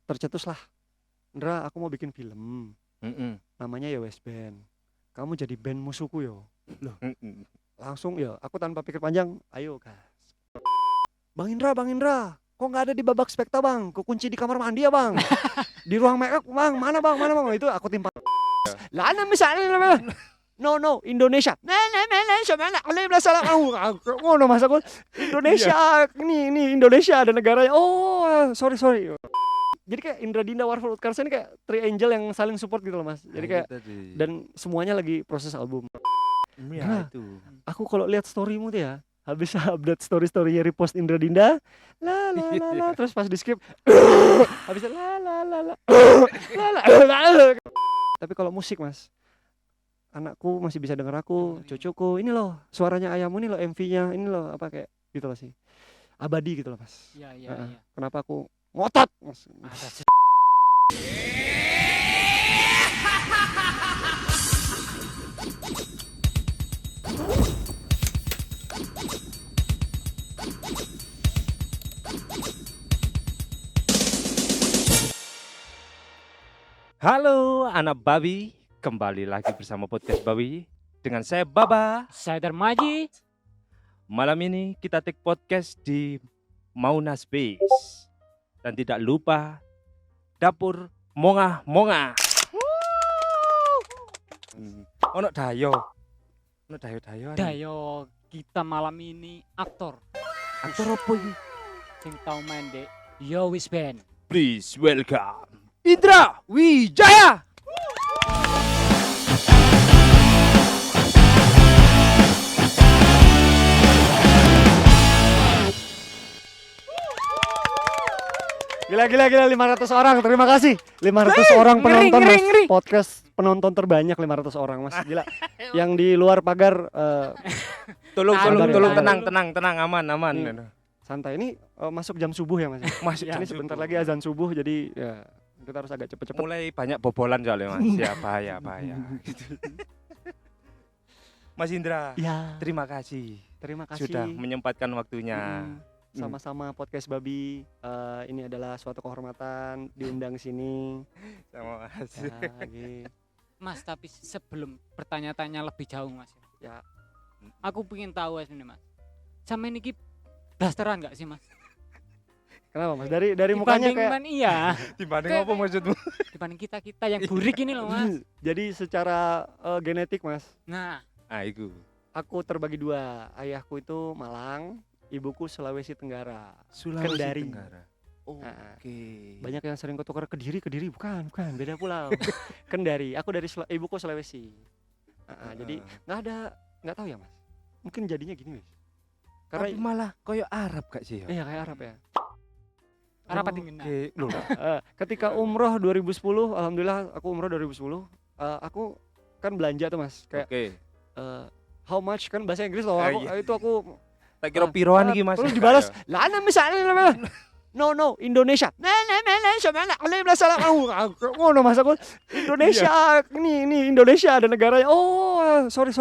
tercetuslah, Indra aku mau bikin film, Mm-mm. namanya ya West Band. Kamu jadi band musuhku yo. Loh, langsung ya aku tanpa pikir panjang, ayo gas. Bang Indra, kok nggak ada di babak spekta bang? Kunci di kamar mandi ya bang? Di ruang make up bang, mana bang? Itu aku timpa. Lah misalnya no Indonesia. Mana kalian salah kamu? Ngono mas aku Indonesia ini Indonesia ada negaranya. Oh sorry. Jadi kayak Indra Dinda Warful Utkarsa ini kayak three angel yang saling support gitu loh mas. Jadi kayak dan semuanya lagi proses album. ya itu. Aku kalau lihat storymu tuh ya, habis update story-storynya repost Indra Dinda, la terus pas di skip, habis la. Tapi kalau musik mas, anakku masih bisa denger aku, cucuku, ini loh suaranya ayahmu ini loh MV-nya, ini loh apa kayak gitu loh sih, abadi gitu loh mas. Iya. Kenapa aku ngotot mas? Halo anak babi, kembali lagi bersama podcast Babi dengan saya Baba. Saya Darmaji. Malam ini kita take podcast di Mauna Space. Dan tidak lupa dapur Monga. Ono dayo. Dayo kita malam ini aktor. Aktor apa ini? Sing tau main dek Yo Wis Band. Please welcome Indra Wijaya. Gila 500 orang, terima kasih 500 orang penonton mas. ngeri. Podcast penonton terbanyak 500 orang mas, gila. Yang di luar pagar Tolong Sabar ya. tenang aman. santai. Ini masuk jam subuh ya mas. Masuk Ini sebentar lagi azan subuh, jadi ya kita harus agak cepet-cepet. Mulai banyak bobolan soalnya mas. Ya bahaya. Mas Indra, Ya, terima kasih terima kasih sudah menyempatkan waktunya. sama-sama podcast Babi. Ini adalah suatu kehormatan diundang sini. Sama kasih. Ya, gitu. Mas, tapi sebelum bertanya-tanya lebih jauh mas, Ya, aku pengen tahu ini mas. Sama ini blasteran nggak sih mas? kenapa mas? Dari mukanya kayak Iya. Dibanding Kayak- apa maksudmu? Dibanding kita yang burik ini loh mas. jadi secara genetik mas, Nah, Itu. aku terbagi dua. Ayahku itu Malang, ibuku Sulawesi Tenggara. Sulawesi Kendari. Tenggara. Oke. Banyak yang sering ketukar Kediri, bukan, beda pulau. Kendari. Aku dari ibuku Sulawesi. Jadi nggak tahu ya mas. Mungkin jadinya gini mas. Tapi Karena malah koyo Arab gak sih ya? iya kayak Arab ya. Arab dingin. Oke, loh. Ketika umroh 2010, alhamdulillah aku umroh 2010. Aku kan belanja tuh mas. Kayak Oke. how much kan bahasa Inggris loh. Iya. Itu aku Tak kira piroan iki Mas. terus dibalas, lah misalnya no Indonesia. Mana kalian salah kamu? Ngono mas aku Indonesia ini Indonesia ada negaranya. Oh sorry.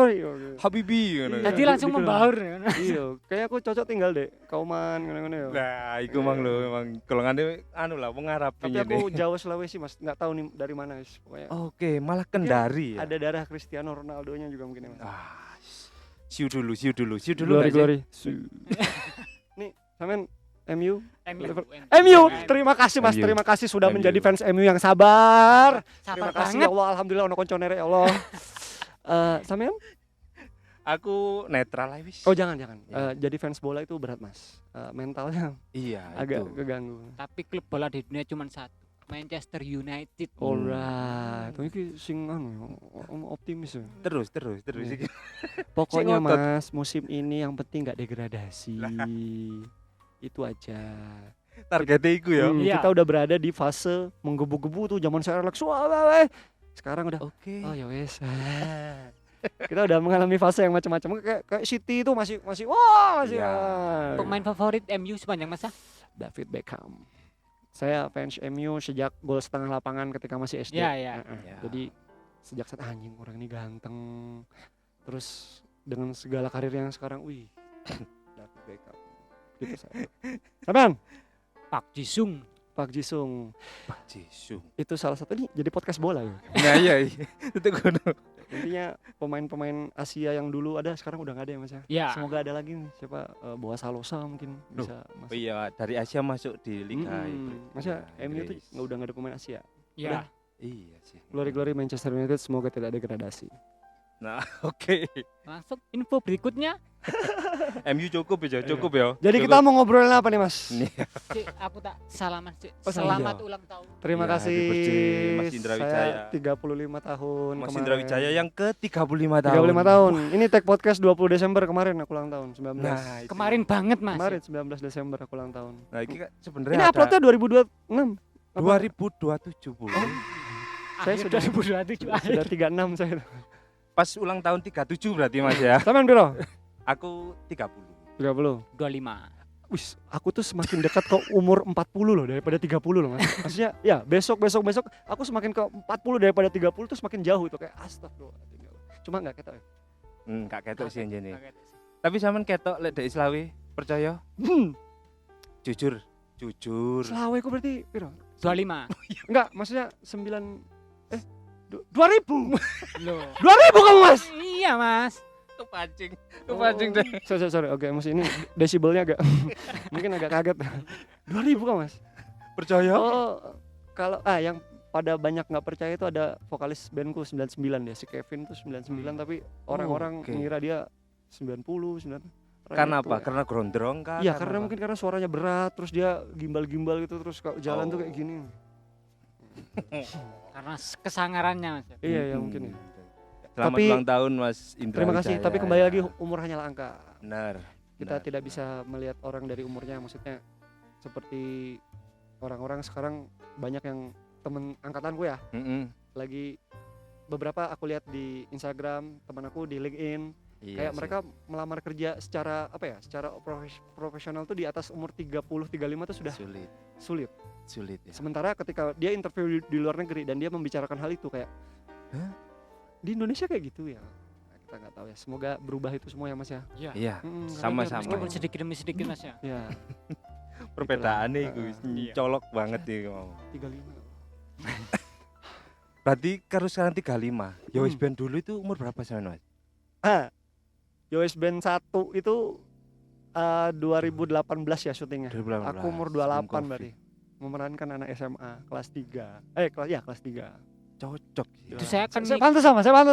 Habibi ngono. Iya. Jadi langsung gitu. membaur. Iya, kayak aku cocok tinggal deh Kauman ngono ya. Nah, iku mang lho, emang golongane anu lah wong Arab Tapi aku Jawa Sulawesi mas, nggak tahu nih dari mana guys. Pokoknya Oke, malah Kendari ya. ada darah Cristiano Ronaldo-nya juga mungkin ya mas. Siu dulu. Glory. Nih, sampean MU. MU. Terima kasih mas, MU. terima kasih sudah MU. menjadi fans MU yang sabar. Terima Sabar kasih banget. ya Allah, alhamdulillah ono konconere ya Allah. Sampean? Aku netral lah wis. Oh jangan. Ya. Jadi fans bola itu berat mas. Mentalnya Iya, agak itu. keganggu. Tapi klub bola di dunia cuma satu, Manchester United. Alright, ini sing anu optimis ya. Terus iki. Pokoknya Sing ngotot. mas, musim ini yang penting nggak degradasi. Itu aja. Targetnya iku ya. Iya. Kita udah berada di fase menggebu-gebu tuh zaman saya Alex. Wah. Sekarang udah Oke. oh ya wes. Kita udah mengalami fase yang macam-macam kayak City itu masih wah masih. Iya. wah. Pemain favorit MU sepanjang masa? David Beckham. Saya fans MU sejak gol setengah lapangan ketika masih SD. Iya. Ya. Jadi sejak saat anjing orang ini ganteng. Terus dengan segala karir yang sekarang, wih. David Beckham. Gitu saya. Sampean? Pak Jisung. Pak Jisung. Pak Jisung. Itu salah satu nih jadi podcast bola ya. Nah iya. Itu kono. Intinya pemain-pemain Asia yang dulu ada sekarang udah nggak ada ya Mas ya. Ya. Semoga ada lagi nih siapa Boa Salosa mungkin bisa Oh masuk. iya, dari Asia masuk di Liga Maksudnya MU tuh Inggris. udah nggak ada pemain Asia. Ya. Udah. Iya sih. Glory Manchester United semoga tidak degradasi. Nah, oke. Langsung info berikutnya. MU cukup ya, cukup ya. Jadi kita mau ngobrolin apa nih Mas? Nih, Cik, aku tak salaman, Cik. Oh, Selamat iya. ulang tahun. Terima Ya, kasih happy birthday, Mas Indra Wijaya. Saya 35 tahun Mas kemarin. Indra Wijaya yang ke-35 tahun. 35 tahun. Ini Tech Podcast 20 Desember kemarin aku ulang tahun, 19. Nah, itu. Kemarin banget, Mas. Kemarin 19 Desember aku ulang tahun. Nah, ini kan Ini sebenarnya ada uploadnya 2026. Apa? 2027 Bu. Saya Akhir sudah 2027. Sudah 36 saya. Pas ulang tahun 37 berarti Mas ya. Sampean piro? Aku 30. 30. 25. Wis, aku tuh semakin dekat ke umur 40 loh daripada 30 loh Mas. Maksudnya ya besok aku semakin ke 40 daripada 30 tuh semakin jauh itu kayak astagfirullahaladzim. Cuma enggak ketok. Gak ketok sih anjene. Kaget. Tapi sampean ketok lek dek Islawi, percaya? Jujur. Selawe ku berarti piro? 25. Enggak, maksudnya 2000. Loh. 2000 kamu Mas. Iya, Mas. Kepancing deh. Sorry. Oke, Mas ini desibelnya agak mungkin agak kaget. 2000 kan Mas? Percaya? Oh, kalau yang pada banyak nggak percaya itu ada vokalis bandku 99 ya, si Kevin tuh 99 tapi orang-orang oke. mengira dia 90, 9. Karena apa? Karena gondrong kah? Iya, karena mungkin karena suaranya berat, terus dia gimbal-gimbal gitu, terus kalau jalan tuh kayak gini. Karena kesangarannya, Mas. Iya, ya mungkin ya. Selamat Tapi- ulang tahun Mas Indra Terima kasih, Wijaya. tapi kembali lagi umur hanyalah angka. Benar. Kita benar. tidak bisa melihat orang dari umurnya, maksudnya seperti orang-orang sekarang banyak yang temen angkatanku ya, Mm-mm. lagi beberapa aku lihat di Instagram, teman aku di LinkedIn, Iya kayak sih. mereka melamar kerja secara secara profesional tuh di atas umur 30 35 tuh sudah sulit sulit. ya. Sementara ketika dia interview di luar negeri dan dia membicarakan hal itu kayak, Hah? Di Indonesia kayak gitu ya. Nah, kita nggak tahu ya. Semoga berubah itu semua ya Mas ya. Iya. Karena Sama-sama. dia- Meskipun sedikit demi sedikit, Mas ya. Ya, Perbedaannya Itulah. itu Iya. colok banget nih mau. 35. Berarti kalau sekarang 35. Ya wis Hmm. band dulu itu umur berapa sampean Mas? Yowes Band 1 itu 2018 ya syutingnya. 2018. Aku umur sebelum 28 Covid. berarti. Memerankan anak SMA kelas 3. Kelas 3. Cocok sih. Itu saya kan Saya pantas sama, siapa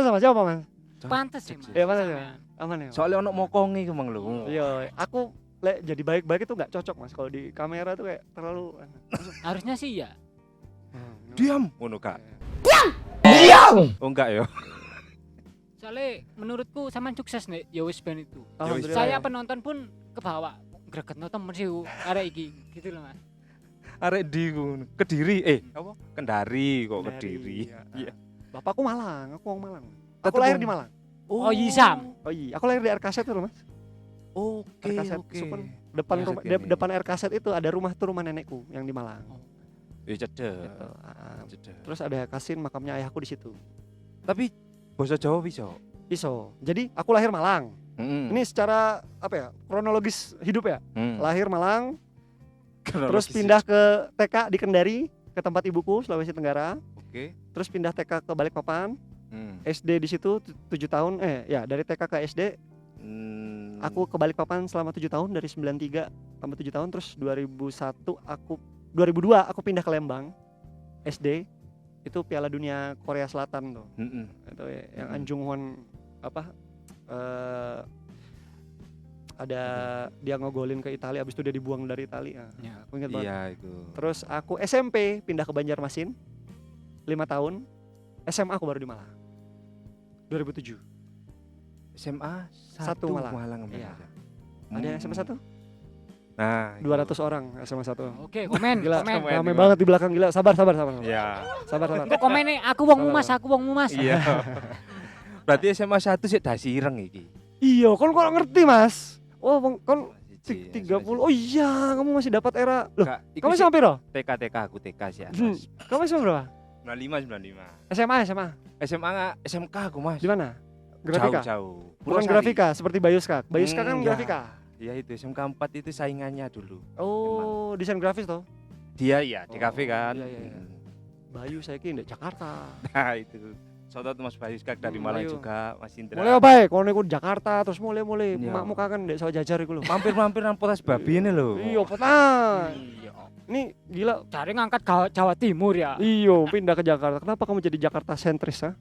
Mas? pantas sih, Mas. Ya pantas ya. Sama. Aman ya. Soalnya ono mokongi kemang lho. Iya, aku jadi baik-baik itu nggak cocok Mas. Kalau di kamera tuh kayak terlalu Harusnya sih ya. Diam ngono Kak. Oh enggak ya. Soalnya menurutku sama sukses nih Yowis Band itu. Alhamdulillah. Saya ya. penonton pun kebawa greget nonton mesti arek iki gitu loh, Mas. Arek di ngono. Kediri apa? Kendari kok Kediri. Iya. Bapakku Malang, aku orang Malang. Aku Tetep lahir wong- di Malang. Oh, Yisam. Oh iya, aku lahir di RKZ tuh loh, Mas. Oke, RKZ oke. Super. Depan Maksud rumah gini. depan RKZ itu ada rumah tuh rumah nenekku yang di Malang. Ya cedek. Gitu. Cedek. Terus ada Kasin makamnya ayahku di situ. Tapi bahasa Jawa bisa. Iso. Jadi aku lahir Malang. Ini secara kronologis hidup ya. Lahir Malang, terus pindah ke TK di Kendari ke tempat ibuku Sulawesi Tenggara. Oke. Terus pindah TK ke Balikpapan, SD di situ 7 tahun dari TK ke SD aku ke Balikpapan selama 7 tahun dari 93 tambah 7 tahun terus 2002 aku pindah ke Lembang SD itu Piala Dunia Korea Selatan tuh. Itu yang Anjung Hwan ada dia ngogolin ke Italia habis itu dia dibuang dari Italia. Ya. Aku ingat banget. Iya itu. Terus aku SMP pindah ke Banjarmasin 5 tahun. SMA aku baru di Malang 2007. SMA Satu 1 Malang. Malang. Iya. Ada yang SMA 1? Nah, 200 orang SMA 1. Oke, komen, Gila, komen. Komen. rame banget di belakang gila. Sabar. Iya. Sabar. Kok komen nih, aku wongmu Mas, aku wongmu Mas. Iya. Berarti SMA 1 sih dasi ireng iki. Iya, kon kok ngerti, Mas? Oh, kon Siji, 30. Oh iya, kamu masih dapat era. Loh, Kak, iku kamu sih sampai loh? TK aku TK sih. Hmm. Kamu masih berapa? 95. SMA. SMA nggak SMK aku Mas. Di mana? Grafika. Jauh. Bukan grafika seperti Bayuska. Bayuska kan Enggak. grafika. Iya itu SMK 4 itu saingannya dulu. Oh, desain grafis toh? Dia ya di kafe kan. Iya, iya, iya. Bayu saya kira di Jakarta. Nah itu. Sotot Mas Bayu Skak dari Malang Bayu. juga, Mas Indra. Mulai apa ya? Kalau aku di Jakarta terus mulai Iya. makmu kangen dek saya jajar iku lho. Mampir-mampir nang Potas Babi ini lho. Iya, petang. Iya. Ini gila. Cari ngangkat Jawa Timur ya. Iyo, pindah ke Jakarta. Kenapa kamu jadi Jakarta sentris, ha?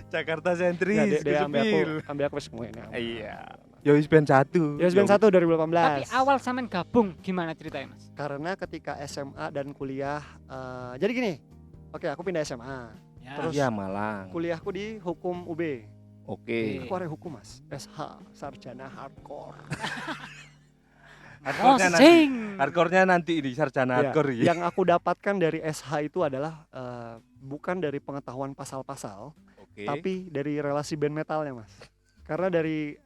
Jakarta Ya, sentris, dek kesepil. ambil aku wis semuanya. Iya. Yo wis band 1. Ya band 1 2018. Tapi awal sampean gabung gimana ceritanya, Mas? Karena ketika SMA dan kuliah jadi gini. Oke, aku pindah SMA. Ya. Terus ya Malang. Kuliahku di Hukum UB. Oke. Aku arek hukum, Mas. SH, sarjana hardcore. Hardcore-nya nanti. Sing. Hardcore-nya nanti ini sarjana Ya, hardcore ya. yang aku dapatkan dari SH itu adalah bukan dari pengetahuan pasal-pasal, Oke. tapi dari relasi band metalnya, Mas. Karena dari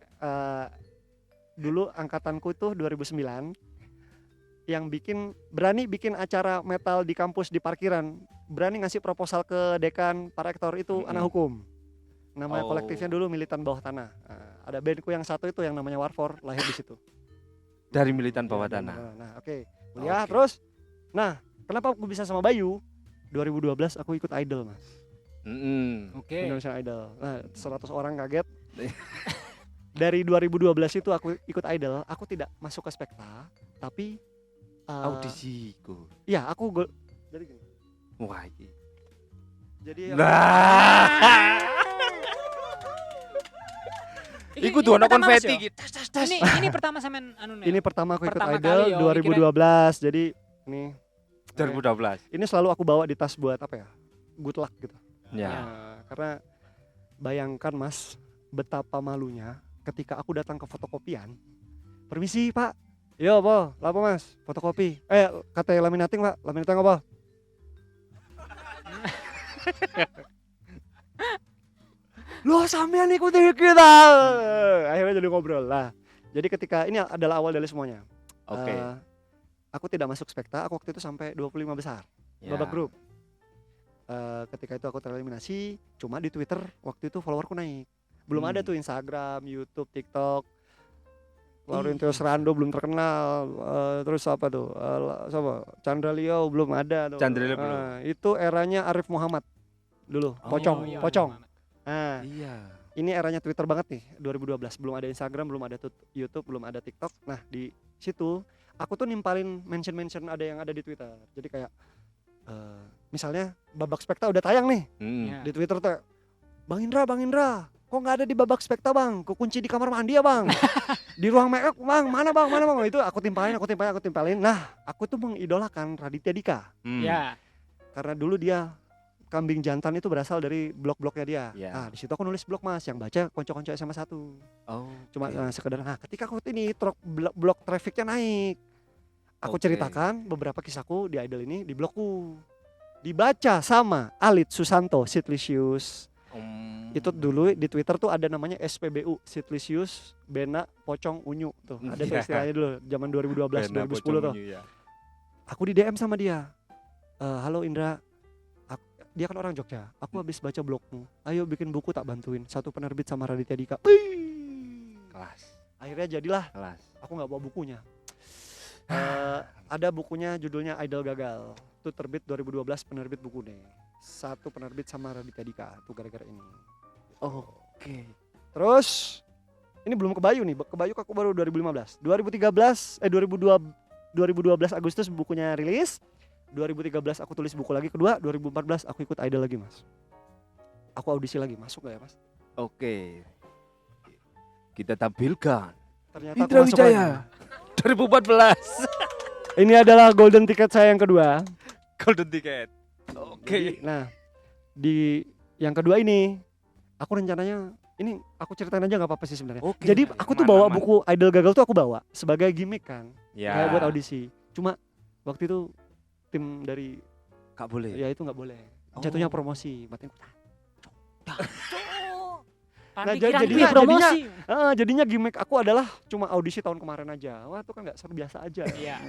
dulu angkatanku itu 2009 yang berani bikin acara metal di kampus di parkiran, berani ngasih proposal ke dekan para rektor itu anak hukum. Nama Oh. kolektifnya dulu Militan Bawah Tanah. Ada bandku yang satu itu yang namanya Warfor, lahir di situ. Dari Militan Bawah Ya, Tanah. Nah, oke. Kuliah Oke. terus. Nah, kenapa aku bisa sama Bayu? 2012 aku ikut Idol, Mas. Oke. Indonesian Idol. Nah, 100 orang kaget. Dari 2012 itu aku ikut Idol, aku tidak masuk ke Spekta, tapi Audisiku. iya, jadi gini. Wah iki. Jadi Nah. Iku tuh ono pertama, Mas, konfeti yo? iki. Tas tas tas. Ini pertama sampean anu nih. ini pertama aku ikut Pertama Idol kali, yo, 2012. Jadi ini 2012. ini selalu aku bawa di tas buat apa ya? Good luck gitu. Ya. Nah, karena bayangkan, Mas, betapa malunya ketika aku datang ke fotokopian. Permisi, Pak. Yo, apa? Lapa, Mas? Fotokopi. Kata laminating, Pak. Laminating apa? Loh, sampean ikuti kita. Akhirnya jadi ngobrol lah. Jadi ketika ini adalah awal dari semuanya. Oke. Aku tidak masuk Spekta, aku waktu itu sampai 25 besar. Ya. Babak grup. Ketika itu aku tereliminasi, cuma di Twitter waktu itu followerku naik. Belum ada tuh Instagram, YouTube, TikTok. Laurentius Rando belum terkenal. Terus apa tuh? Siapa? Chandra Leo belum ada tuh. Chandra Leo belum. Itu eranya Arif Muhammad dulu, Pocong, iya, Pocong. Muhammad. Nah, Iya. ini eranya Twitter banget nih, 2012. Belum ada Instagram, belum ada YouTube, belum ada TikTok. Nah, di situ aku tuh nimpalin mention ada yang ada di Twitter. Jadi kayak misalnya Babak Spekta udah tayang nih Ya. di Twitter tuh, Bang Indra, kok nggak ada di Babak Spekta, Bang? Kekunci di kamar mandi ya, Bang? Di ruang make up, Bang, mana Bang? Itu aku timpalin. Nah, aku tuh mengidolakan Raditya Dika Ya. karena dulu dia kambing jantan itu berasal dari blog-blognya dia. Ya. Nah, di situ aku nulis blog, Mas, yang baca konco-konco SMA 1. Oh. Cuma sekedar ketika aku ini blog trafficnya naik, aku Oke. ceritakan beberapa kisahku di Idol ini di blogku, dibaca sama Alit Susanto Sitlisius. Itu dulu di Twitter tuh ada namanya SPBU, Sitlisius Bena Pocong Unyu tuh, ada tuh Iya. istilahnya dulu zaman 2012 Bena 2010 Pocong tuh. Unyu, ya. Aku di DM sama dia, halo Indra, dia kan orang Jogja, aku habis baca blogmu, ayo bikin buku tak bantuin, satu penerbit sama Raditya Dika. Kelas. Akhirnya jadilah, Kelas. aku nggak bawa bukunya. Ada bukunya judulnya Idol Gagal, itu terbit 2012, penerbit buku nih, satu penerbit sama Raditya Dika tuh gara-gara ini. Oke. Terus ini belum kebayu aku baru 2015, 2012 Agustus bukunya rilis, 2013 aku tulis buku lagi kedua, 2014 aku ikut Idol lagi, Mas. Aku audisi lagi, masuk gak ya, Mas? Oke. Kita tampilkan Ternyata Indra aku masuk Wijaya lagi. 2014. Ini adalah golden ticket saya yang kedua. Golden ticket. Jadi, nah, di yang kedua ini aku rencananya ini aku ceritain aja nggak apa-apa sih sebenarnya. Oke. Jadi aku tuh bawa buku Idol Gagal tuh aku bawa sebagai gimmick kan, Ya. kayak buat audisi. Cuma waktu itu tim dari Gak boleh. ya itu nggak boleh. Jatuhnya promosi, matiin. Nah, jadinya gimmick aku adalah cuma audisi tahun kemarin aja. Wah, itu kan nggak seru, biasa aja. Iya.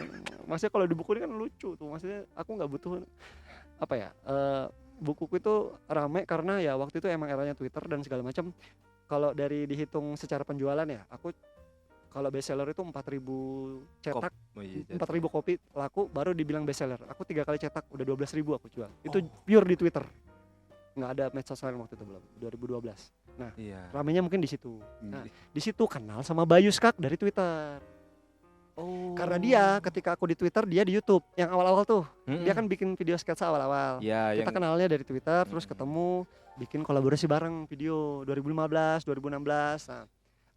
Maksudnya kalau di buku ini kan lucu tuh. Maksudnya aku nggak butuh apa ya? Bukuku itu rame karena ya waktu itu emang eranya Twitter dan segala macam. Kalau dari dihitung secara penjualan ya, aku Kalau bestseller itu 4.000 cetak, Oh iya. 4.000 kopi laku baru dibilang bestseller. Aku 3 kali cetak udah 12.000 aku jual. Itu Oh. pure di Twitter. Nggak ada medsos lain waktu itu belum. 2012. Iya. Ramenya mungkin di situ. Nah, di situ kenal sama Bayu Skak dari Twitter. Oh. Karena dia ketika aku di Twitter, dia di YouTube yang awal-awal tuh. Dia kan bikin video sketsa awal-awal. ya Kita yang kenalnya dari Twitter, terus ketemu, bikin kolaborasi bareng video 2015, 2016. Nah,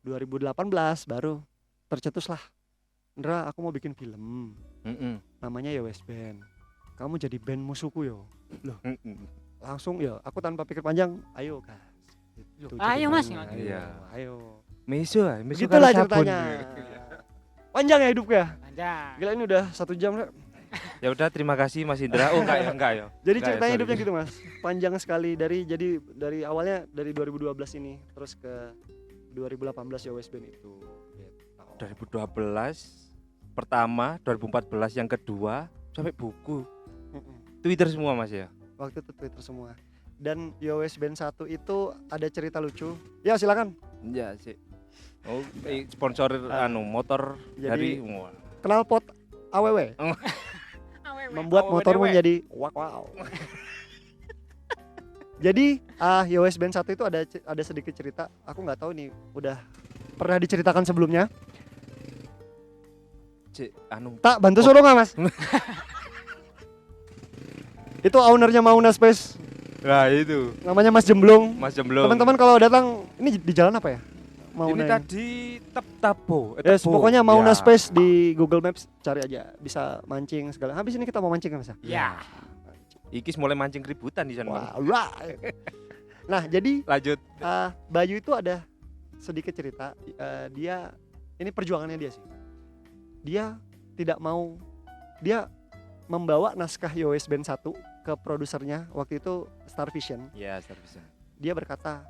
2018 baru tercetuslah. Indra, aku mau bikin film. Namanya Yowes Band. Kamu jadi band musuhku yo. Loh, langsung ya, aku tanpa pikir panjang, ayo gas. Gitu Ayo, Mas. ceritanya. Iya. Ayo. Meso Begitulah ceritanya. Panjang ya hidupnya. Panjang. Gila ini udah 1 jam. Rek. Ya udah, terima kasih Mas Indra. Oh enggak ya. Jadi Enggak ceritanya ya, sorry. hidupnya gitu mas, panjang sekali dari awalnya dari 2012 ini terus ke 2018 Yowes Band itu. Gitu. 2012 pertama, 2014 yang kedua, sampai buku. Mm-mm. Twitter semua Mas ya. Waktu itu Twitter semua. Dan Yowes Band 1 itu ada cerita lucu. Ya silakan. Iya sih. Oh, sponsor motor Jadi- dari wah. Knalpot AWW membuat AWW. motormu menjadi wow. Jadi Yowes Band 1 itu ada sedikit cerita. Aku nggak tahu nih udah pernah diceritakan sebelumnya. Tak bantu suruh nggak mas? Itu ownernya Mauna Space, Nah itu namanya Mas Jemblung. Mas Jemblung. Teman-teman kalau datang, ini di jalan apa ya? ini Mauna. tadi Tabo. Yes, Tebo. pokoknya Mauna Ya. Space di Google Maps cari aja, bisa mancing segala. Habis ini kita mau mancing kan mas? Ya. Iki mulai mancing keributan di sana. Bang. Wah, nah jadi Lanjut. Bayu itu ada sedikit cerita. Dia ini perjuangannya dia sih. Dia tidak mau, dia membawa naskah Yowes Band 1 ke produsernya waktu itu Star Vision. Ya, bisa. Dia berkata,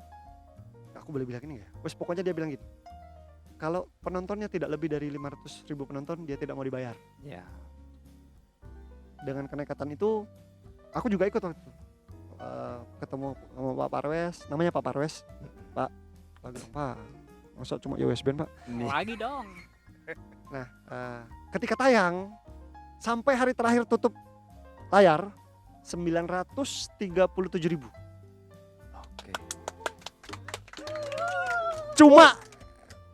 aku boleh bilang ini ya, wes pokoknya dia bilang gitu, kalau penontonnya tidak lebih dari 500.000 penonton dia tidak mau dibayar. Ya. Dengan kenekatan itu aku juga ikut waktu itu. Ketemu sama Pak Parwes, namanya Pak Parwes. Pak, lagi Pak, masa cuma Yowes Band Pak? Lagi dong. Nah, ketika tayang sampai hari terakhir tutup layar 937.000. Oke. Cuma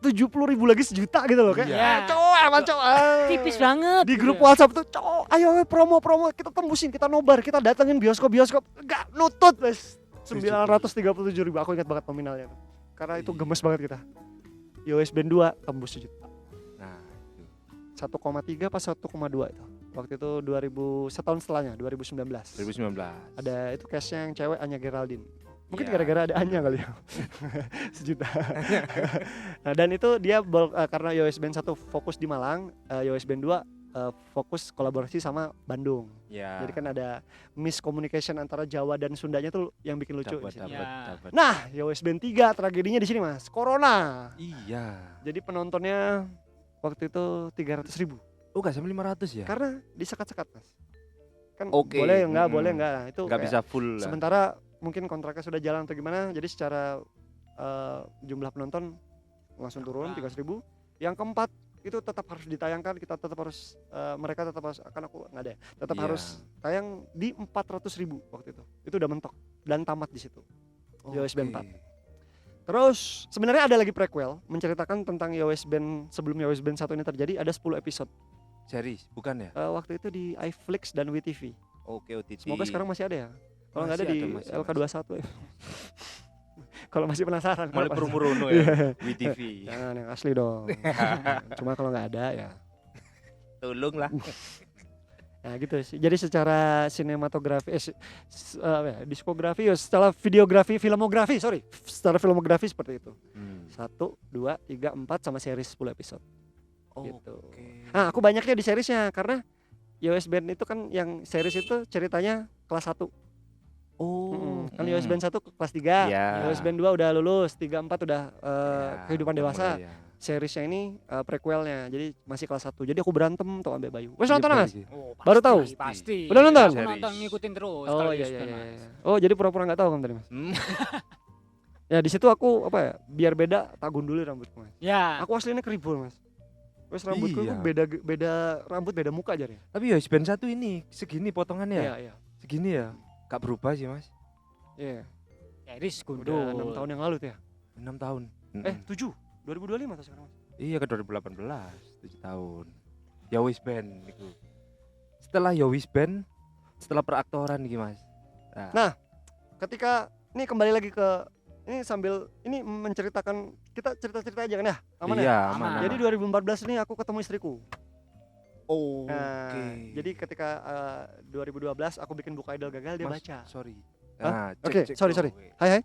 70.000 lagi sejuta gitu loh kayak. Iya. Cowok emang cowok. Tipis banget. Di grup gitu. WhatsApp tuh cowok, ayo promo kita tembusin, kita nobar, kita datengin bioskop enggak nutut wes 937.000. Aku ingat banget nominalnya tuh. Karena itu gemes banget kita. Yowes Band 2 tembus sejuta. Nah, 1,3 pas 1,2 itu. Waktu itu setahun setelahnya 2019. 2019. Ada itu cashnya yang cewek Anya Geraldine. Mungkin Ya. gara-gara ada Anya kali ya. Sejuta. Nah, dan itu dia karena Yowes Band 1 fokus di Malang, Yowes Band 2 fokus kolaborasi sama Bandung. Ya. Jadi kan ada miscommunication antara Jawa dan Sundanya tuh yang bikin lucu di sini. Ya. Dapat. Nah, Yowes Band 3 tragedinya di sini Mas. Corona. Iya. Jadi penontonnya waktu itu 300.000. Oh, enggak sampai 500 ya? Karena disekat-sekat Mas. Kan Oke. boleh enggak, Mm-mm. boleh enggak. Nah, itu Enggak kayak bisa full lah. sementara mungkin kontraknya sudah jalan atau gimana, jadi secara jumlah penonton langsung turun 300.000. Yang keempat itu tetap harus ditayangkan, kita tetap harus mereka tetap harus, kan aku nggak ada ya, tetap Iya. harus tayang di 400.000 waktu itu. Itu udah mentok dan tamat di situ. Yowes Band 4. Terus sebenarnya ada lagi prequel menceritakan tentang Yowes Band sebelum Yowes Band 1 ini terjadi, ada 10 episode. Series, bukan ya? Waktu itu di iFlix dan WeTV. Oke, OTT. Semoga sekarang masih ada ya. Kalau nggak ada Masih di ada, masih, LK21 ya. Kalau masih penasaran. Mulai kenapa? promo-promo Iya. ya. WeTV. Jangan yang asli dong. Cuma kalau nggak ada ya. Tolong lah. Nah gitu sih. Jadi secara sinematografi, diskografi, ya secara videografi, filmografi, secara filmografi seperti itu. 1, 2, 3, 4 sama series 10 episode. Gitu. Oke. Nah aku banyaknya di seriesnya karena Yowes Band itu kan yang series itu ceritanya kelas 1. Oh. Kan Yowes Band 1 kelas 3, Ya. Yowes Band 2 udah lulus, 3, 4 udah Ya, kehidupan dewasa. mulai ya. Seriesnya ini prequelnya, jadi masih kelas 1. Jadi aku berantem tuh ambil Bayu. Wes Iya, nonton Mas? bagi. Oh, Baru tahu? Pasti. Udah nonton? Aku nonton ngikutin terus. Oh kalau iya Yowes iya Band, iya. Mas. Oh jadi pura-pura nggak tahu kamu tadi Mas? Ya di situ aku apa ya? Biar beda tak gunduli rambutku Mas. Ya. Aku aslinya keribul Mas. Terus rambutku itu Iya. beda rambut beda muka aja nih. Tapi ya band satu ini segini potongannya. Iya, iya. Segini ya. Gak berubah sih Mas. Iya. Iris Udah 6 gundul. tahun yang lalu tuh ya. 6 tahun. 7. 2025 atau sekarang Mas? Iya ke 2018, 7 tahun. Yowis Band itu. Setelah Yowis Band, setelah peraktoran iki Mas. Nah, ketika ini kembali lagi ke ini sambil ini menceritakan kita cerita-cerita aja kan ya? Aman ya? Iya, Aman. aman. Jadi 2014 ini aku ketemu istriku. oh, Nah, oke. jadi ketika 2012 aku bikin buku idol gagal dia Mas, baca. Sorry. Hah? Nah, Oke, sorry. dulu. Hai.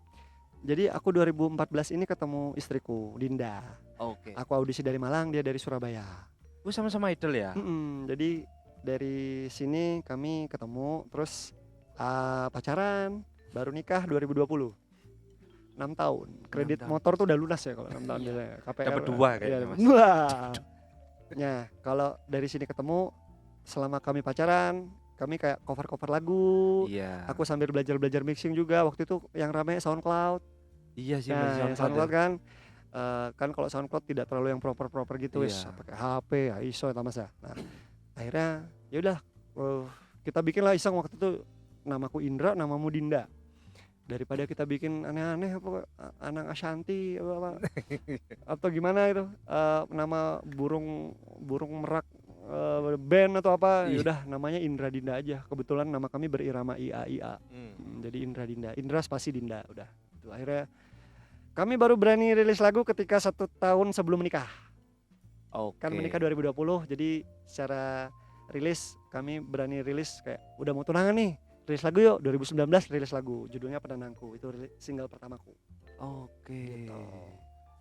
Jadi aku 2014 ini ketemu istriku Dinda. Oke. Aku audisi dari Malang, dia dari Surabaya. Oh, sama-sama idol ya? Jadi dari sini kami ketemu, terus pacaran, baru nikah 2020. 6 tahun. Kredit 6 tahun. motor tuh udah lunas ya kalau 6 tahun Iya. biasanya. KPR. Dapat 2 kayaknya, iya, Mas. Wah. Nah, kalau dari sini ketemu selama kami pacaran, kami kayak cover-cover lagu. Iya. Aku sambil belajar mixing juga. Waktu itu yang rame SoundCloud. Iya sih, Nah, Mas, yang SoundCloud kan kan kalau SoundCloud tidak terlalu yang proper gitu wis Iya. pakai HP, ISO atau Mas ya. Nah, akhirnya ya udah kita bikin lah iseng waktu itu, namaku Indra, namamu Dinda. Daripada kita bikin aneh-aneh apa Anang Ashanti apa atau gimana itu nama burung merak band atau apa, ya Iya. udah namanya Indra Dinda aja. Kebetulan nama kami berirama IA. Jadi Indra Dinda, Indra spasi Dinda, udah. Itu akhirnya kami baru berani rilis lagu ketika 1 tahun sebelum menikah. Oke. Kan menikah 2020, jadi secara rilis kami berani rilis kayak udah mau tunangan nih, rilis lagu yuk. 2019 rilis lagu, judulnya Penenangku, itu single pertamaku. Oke. Gitu.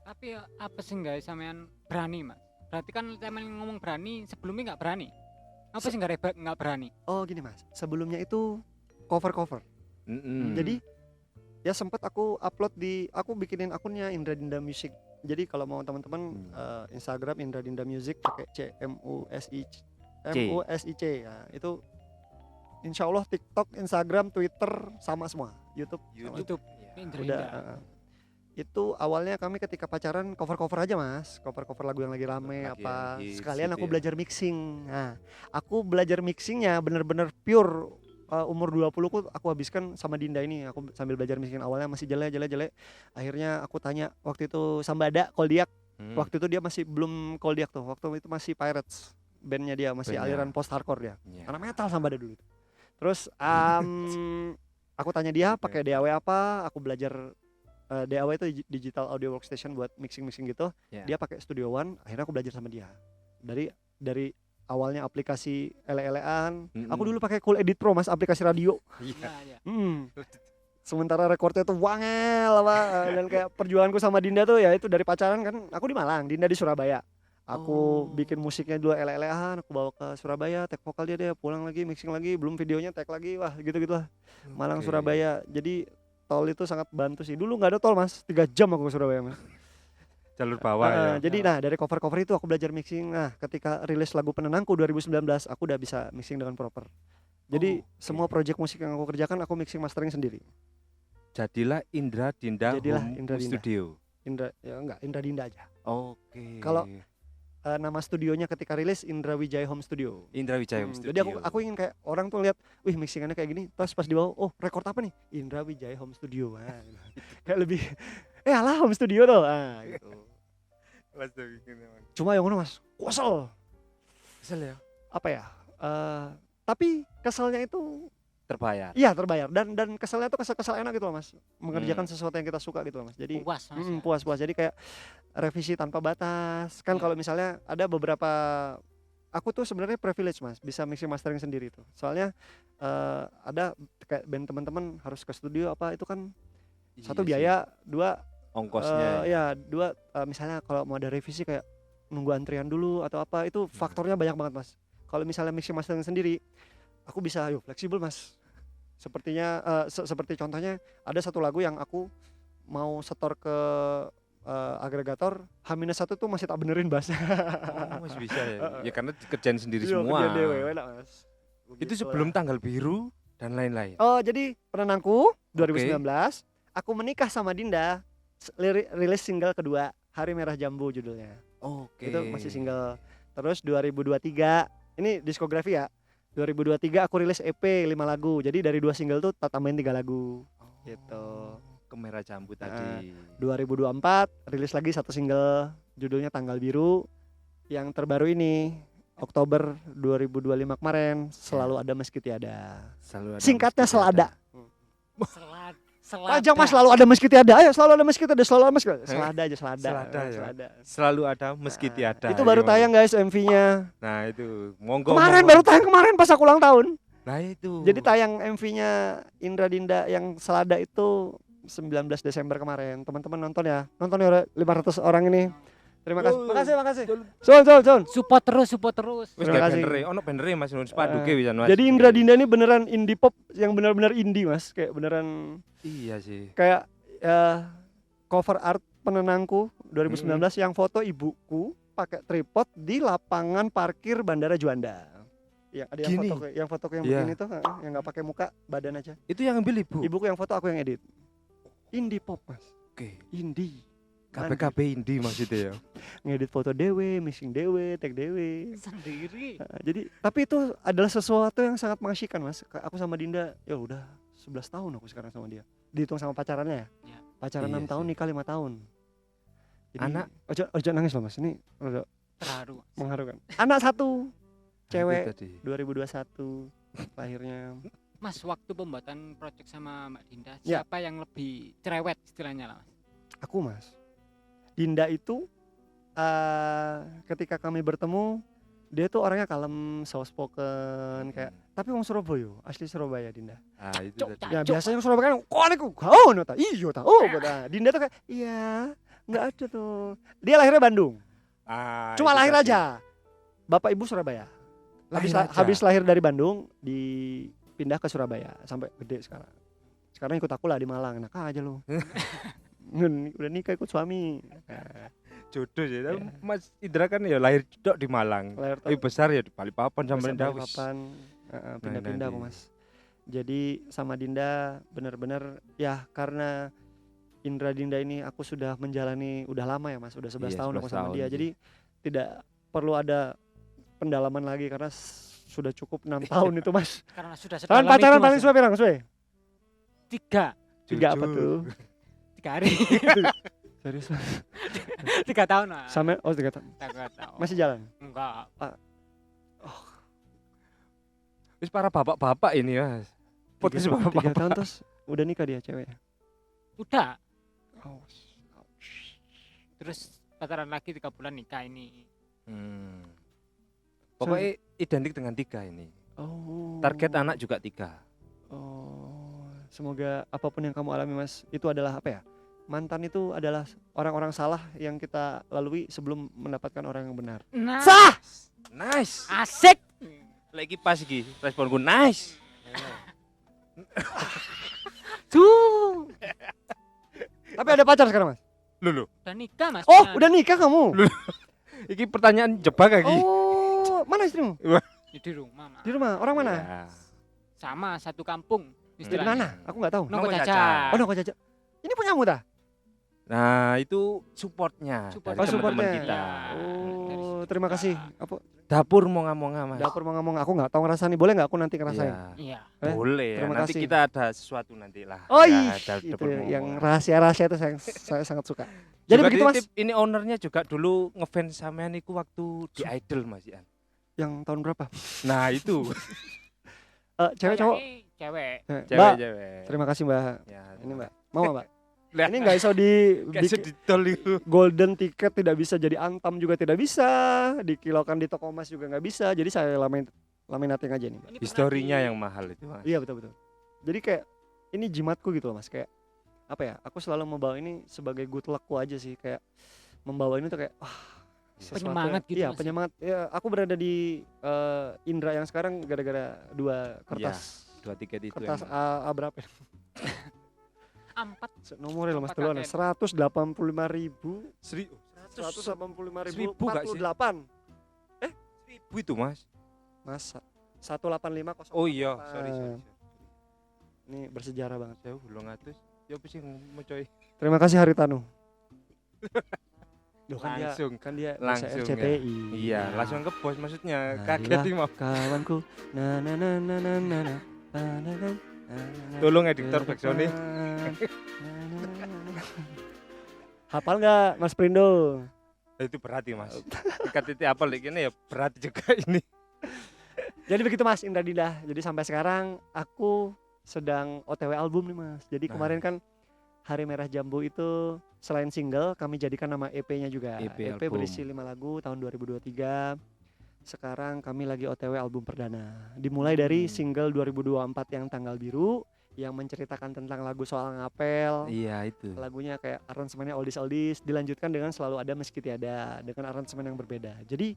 Tapi apa sih guys sampean berani Mas? Berarti kan sampean ngomong berani, sebelumnya nggak berani. Apa sih nggak berani? Oh gini Mas, sebelumnya itu cover. Jadi ya sempat aku upload aku bikinin akunnya Indra Dinda Music. Jadi kalau mau teman-teman Instagram Indra Dinda Music pakai MUSIC ya, itu insya Allah TikTok, Instagram, Twitter sama semua, YouTube. sama. YouTube. Iya. Indra Udah. Indah. Itu awalnya kami ketika pacaran cover aja Mas, cover lagu yang lagi rame Lagi apa. yang hits Sekalian gitu aku ya. belajar mixing. Nah, aku belajar mixingnya bener-bener pure. Umur 20 ku aku habiskan sama Dinda ini. Aku sambil belajar mixing, awalnya masih jelek. Akhirnya aku tanya waktu itu Sambada Koldiak. Waktu itu dia masih belum Koldiak tuh. Waktu itu masih Pirates. Bandnya dia masih Bandnya. aliran post hardcore dia. Iya. Karena metal Sambada dulu. Terus aku tanya dia pakai DAW apa, aku belajar DAW itu digital audio workstation buat mixing gitu. Yeah. Dia pakai Studio One, akhirnya aku belajar sama dia. Dari awalnya aplikasi ele-elean. Aku dulu pakai Cool Edit Pro Mas, aplikasi radio. Iya. Iya. Sementara recordnya tuh wangel apa dan kayak perjuanganku sama Dinda tuh ya itu dari pacaran kan, aku di Malang, Dinda di Surabaya. Aku bikin musiknya dulu ele-elean, aku bawa ke Surabaya, tag vokal dia pulang lagi, mixing lagi, belum videonya tag lagi, wah gitu lah. Malang Oke. Surabaya. Jadi tol itu sangat bantu sih. Dulu nggak ada tol Mas, 3 jam aku ke Surabaya Mas. Jalur bawah ya. Jadi dari cover itu aku belajar mixing. Nah, ketika rilis lagu Penenangku 2019, aku udah bisa mixing dengan proper. Jadi Oke. semua project musik yang aku kerjakan aku mixing mastering sendiri. Jadilah Indra Dinda Jadilah Home Indra Dinda. Studio. Indra Dinda aja. Oke. Kalau nama studionya ketika rilis Indra Wijaya Home Studio. Indra Wijaya Home Studio. Jadi aku ingin kayak orang tuh lihat, wih mixingannya kayak gini, terus pas di bawah, oh record apa nih? Indra Wijaya Home Studio. Nah, gitu. Kayak lebih alah home studio tuh. Gitu. Cuma yang mana Mas? Kesel ya. Apa ya? Tapi keselnya itu Terbayar. iya terbayar dan keselnya tuh kesel enak gitu loh Mas. Mengerjakan sesuatu yang kita suka gitu loh Mas. Jadi Puas Mas. Ya. puas. Jadi kayak revisi tanpa batas. Kan kalau misalnya ada beberapa, aku tuh sebenarnya privilege Mas, bisa mixing mastering sendiri tuh. Soalnya ada kayak band teman-teman harus ke studio apa itu kan satu Iya sih. biaya, dua Ongkosnya. ya dua misalnya kalau mau ada revisi kayak nunggu antrian dulu atau apa itu faktornya banyak banget Mas. Kalau misalnya mixing mastering sendiri, aku bisa fleksibel Mas. Sepertinya seperti contohnya ada satu lagu yang aku mau setor ke agregator, H-1 tuh masih tak benerin bass. Oh, masih bisa ya. Ya karena kerjaan sendiri Iya, semua. kerjaan dewe, enak, Mas. Itu Begitu sebelum lah. tanggal biru dan lain-lain. Oh, jadi Penenangku 2019, aku menikah sama Dinda rilis single kedua, Hari Merah Jambu judulnya. Oke. Itu masih single. Terus 2023 ini diskografi ya. 2023 aku rilis EP 5 lagu. Jadi dari 2 single tuh tambahin 3 lagu. Gitu. Ke Merah Jambu tadi. 2024 rilis lagi 1 single judulnya Tanggal Biru. Yang terbaru ini Oktober 2025 kemarin, Selalu Ada Meski Tiada. Selalu ada Singkatnya meski Selada. Selada. Panjang Mas, selalu ada meski tiada. Ayo selalu ada meski tiada, selalu ada meski tiada. Selada aja, selada. Selada ya? Selada. Selalu ada meski Nah, tiada. Itu baru Gimana? tayang guys MV-nya. Nah itu monggo. Kemarin monggo. baru tayang kemarin pas aku ulang tahun. Nah itu. Jadi tayang MV-nya Indra Dinda yang Selada itu 19 Desember kemarin. Teman-teman nonton ya. Nonton ya 500 orang ini. Terima kasih. Makasih. Son. Support terus. Wis Terima gak kasih. bener ono bener Mas Nun Spaduke bisa Mas. Jadi Indra Dinda ini beneran indie pop yang benar-benar indie Mas. Kayak beneran Iya sih. kayak cover art penenangku 2019 yang foto ibuku pakai tripod di lapangan parkir Bandara Juanda. Yang ada Gini? yang foto yang Iya. begini tuh, yang nggak pakai muka, badan aja. Itu yang ambil ibu. Ibuku yang foto, aku yang edit. Indie pop Mas. Oke. Indie. KPKP Indi maksudnya ya. Ngedit foto dewe, mixing dewe, tag dewe. Sendiri. Jadi tapi itu adalah sesuatu yang sangat mengasyikan Mas. Aku sama Dinda ya udah 11 tahun aku sekarang sama dia. Dihitung sama pacarannya ya. Ya. Pacaran Iya 6 tahun, sih. nikah 5 tahun. Jadi, Anak? ojo nangis loh Mas. Ini rada Terharu. mengharukan. Anak 1, cewek Itu tadi. 2021 lahirnya. Mas, waktu pembuatan project sama Mbak Dinda, Ya. siapa yang lebih cerewet istilahnya lah Mas? Aku Mas. Dinda itu ketika kami bertemu dia tuh orangnya kalem, soft spoken kayak tapi wong Surabaya, asli Surabaya Dinda. Ah itu Cuk, tadi. Ya Cuk, biasanya Surabaya kan kok aku kau nota iyo ta. Oh, kata. Dinda tuh kayak iya, enggak ada tuh. Dia lahirnya Bandung. Ah, Cuma itu lahir tadi. aja. Bapak Ibu Surabaya. Lahir aja. Habis lahir dari Bandung dipindah ke Surabaya sampai gede sekarang. Sekarang ikut aku lah di Malang. Enak aja lu. Udah nikah ikut suami. Nah, Jodoh sih. Tapi Ya. Mas Indra kan ya lahir juga di Malang. lahir Tapi besar ya di Balikpapan sama Besar Rendawis. Balikpapan, pindah-pindah Nah, aku nanti. Mas. Jadi sama Dinda benar-benar ya karena Indra Dinda ini aku sudah menjalani udah lama ya Mas, udah 11 Iya, tahun aku 11 sama tahun dia. sih. Jadi tidak perlu ada pendalaman lagi karena sudah cukup 6 tahun itu Mas. Karena sudah Kalian sedalam pacaran itu, paling Mas, suwe pirang suwe? 3 3 apa Jujur. tuh? 3 hari. Serius Mas? 3 tahun Mas. Sampai 3 tahun. 3 tahun. Masih jalan? Enggak. Wis para bapak-bapak ini Mas. Podcast 3 bapak-bapak. tahun terus udah nikah dia cewek. Udah. Oh. Terus pacaran lagi 3 bulan nikah ini. Pokoknya identik dengan 3 ini. Oh. Target anak juga 3. Oh, semoga apapun yang kamu alami Mas, itu adalah apa ya? Mantan itu adalah orang-orang salah yang kita lalui sebelum mendapatkan orang yang benar. Nah, Sah! Nice. asik. Lagi pas iki responku nice. Tuh. Tapi ada pacar sekarang Mas? Lulu. Udah nikah Mas. Oh, Dengan- udah nikah kamu? Iki pertanyaan jebak lagi. Oh, mana istrimu? di rumah Mas. Di rumah. Orang mana? Ya. Sama satu kampung Di istilahnya. mana? Aku nggak tahu. Nongko Nongko Caca. Caca. Oh, Nongko Caca. Ini punyamu ta? Nah, itu supportnya Support. dari Oh, teman-teman supportnya. kita. Oh, terima kasih. Apa? Dapur monga-monga, Mas. Dapur mau ngomong, aku nggak tahu ngerasain. Boleh nggak aku nanti ngerasain? Iya. Iya. Boleh ya. Terima Nanti kasih. kita ada sesuatu nanti lah. Oh Ya, iya, itu dapur yang monga. rahasia-rahasia itu saya sangat suka. Jadi Juga begitu Mas. dititip, ini ownernya juga dulu ngefans sampean iku waktu di Idol Mas Ian. Yang tahun berapa? Nah, itu. Cewek Oh, cowok? yang ini cewek. Mbak, Cewek-cewek. terima kasih Mbak. Ya, Ini Mbak, mau nggak Mbak? Lihat. Ini nggak iso di Kasih di tol itu. golden ticket, tidak bisa jadi antam juga tidak bisa, dikilokan di toko emas juga nggak bisa. Jadi saya laminating aja nih Mbak. Ini pernah Historinya di- yang mahal itu, Mas. Iya betul. Jadi kayak ini jimatku gitu loh Mas, kayak apa ya? Aku selalu membawa ini sebagai good luckku aja sih, kayak membawa ini tuh kayak sesuatu Penyemangat yang- gitu, Iya, Mas. penyemangat. Ya, aku berada di Indra yang sekarang gara-gara 2 kertas. 2 tiket itu Kertas emang. A berapa? Ampat. Nomornya loh Mas, Empat duluan KKM. 185.000 Seribu gak sih? 185.048 Seribu itu, Mas. Mas 185.0 Oh iya, sorry. Ini bersejarah banget. 1800. Ya apa sih ngomong coy? Terima kasih Haritanu. Loh, Langsung. kan dia Langsung bisa ya. RCTI. Iya, langsung ke bos maksudnya. Kaget Marilah nih mau. kawanku. Na na na na na na na. Na na na. Tolong editor backsound-nya. Hafal nggak Mas Prindo? Itu berarti Mas. Ikat titik apa lagi ini ya berat juga ini. Jadi begitu Mas Indra Dinda. Jadi sampai sekarang aku sedang OTW album nih Mas. Jadi Nah. kemarin kan Hari Merah Jambu itu selain single kami jadikan nama EP-nya juga. EP EP album. berisi 5 lagu tahun 2023. Sekarang kami lagi OTW album perdana. Dimulai dari single 2024 yang Tanggal Biru yang menceritakan tentang lagu soal ngapel. Iya itu. Lagunya kayak aransemennya oldies dilanjutkan dengan Selalu Ada Meski Tiada dengan aransemen yang berbeda. Jadi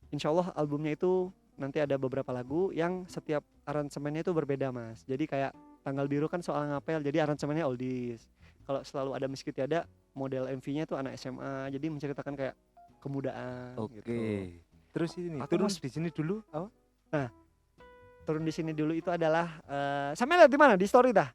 insya Allah albumnya itu nanti ada beberapa lagu yang setiap aransemennya itu berbeda Mas. Jadi kayak Tanggal Biru kan soal ngapel jadi aransemennya oldies. Kalau Selalu Ada Meski Tiada model MV-nya tuh anak SMA jadi menceritakan kayak kemudaan Oke. gitu. Terus ini Aku turun Mas- di sini dulu. Oh. Turun di sini dulu itu adalah sampai lihat di mana di story dah.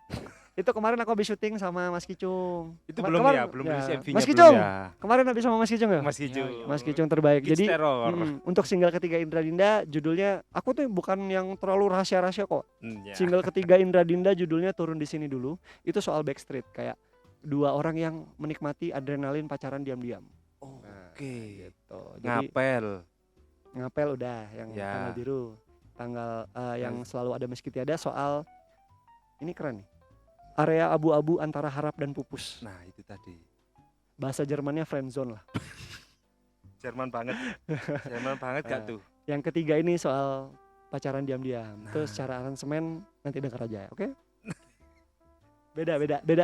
Itu kemarin aku habis syuting sama Mas Kicung. Itu Kema- belum kemarin- ya, belum rilis MV-nya Mas belum Kicung, ya. kemarin habis sama Mas Kicung ya? Mas Kicung. Iya, Mas Kicung terbaik. Kids Jadi Terror. untuk single ketiga Indra Dinda judulnya aku tuh bukan yang terlalu rahasia-rahasia kok. Ya. Single ketiga Indra Dinda judulnya Turun di Sini Dulu. Itu soal backstreet kayak dua orang yang menikmati adrenalin pacaran diam-diam. Oke. Gitu. Jadi Ngapel. udah yang Ya. Tanggal Biru. Tanggal yang Selalu Ada Meski Tiada soal ini keren nih. Area abu-abu antara harap dan pupus. Nah, itu tadi. Bahasa Jermannya friendzone lah. Jerman banget. Jerman banget gak tuh? Yang ketiga ini soal pacaran diam-diam. Nah. Terus secara aransemen nanti dengar aja, oke? Beda.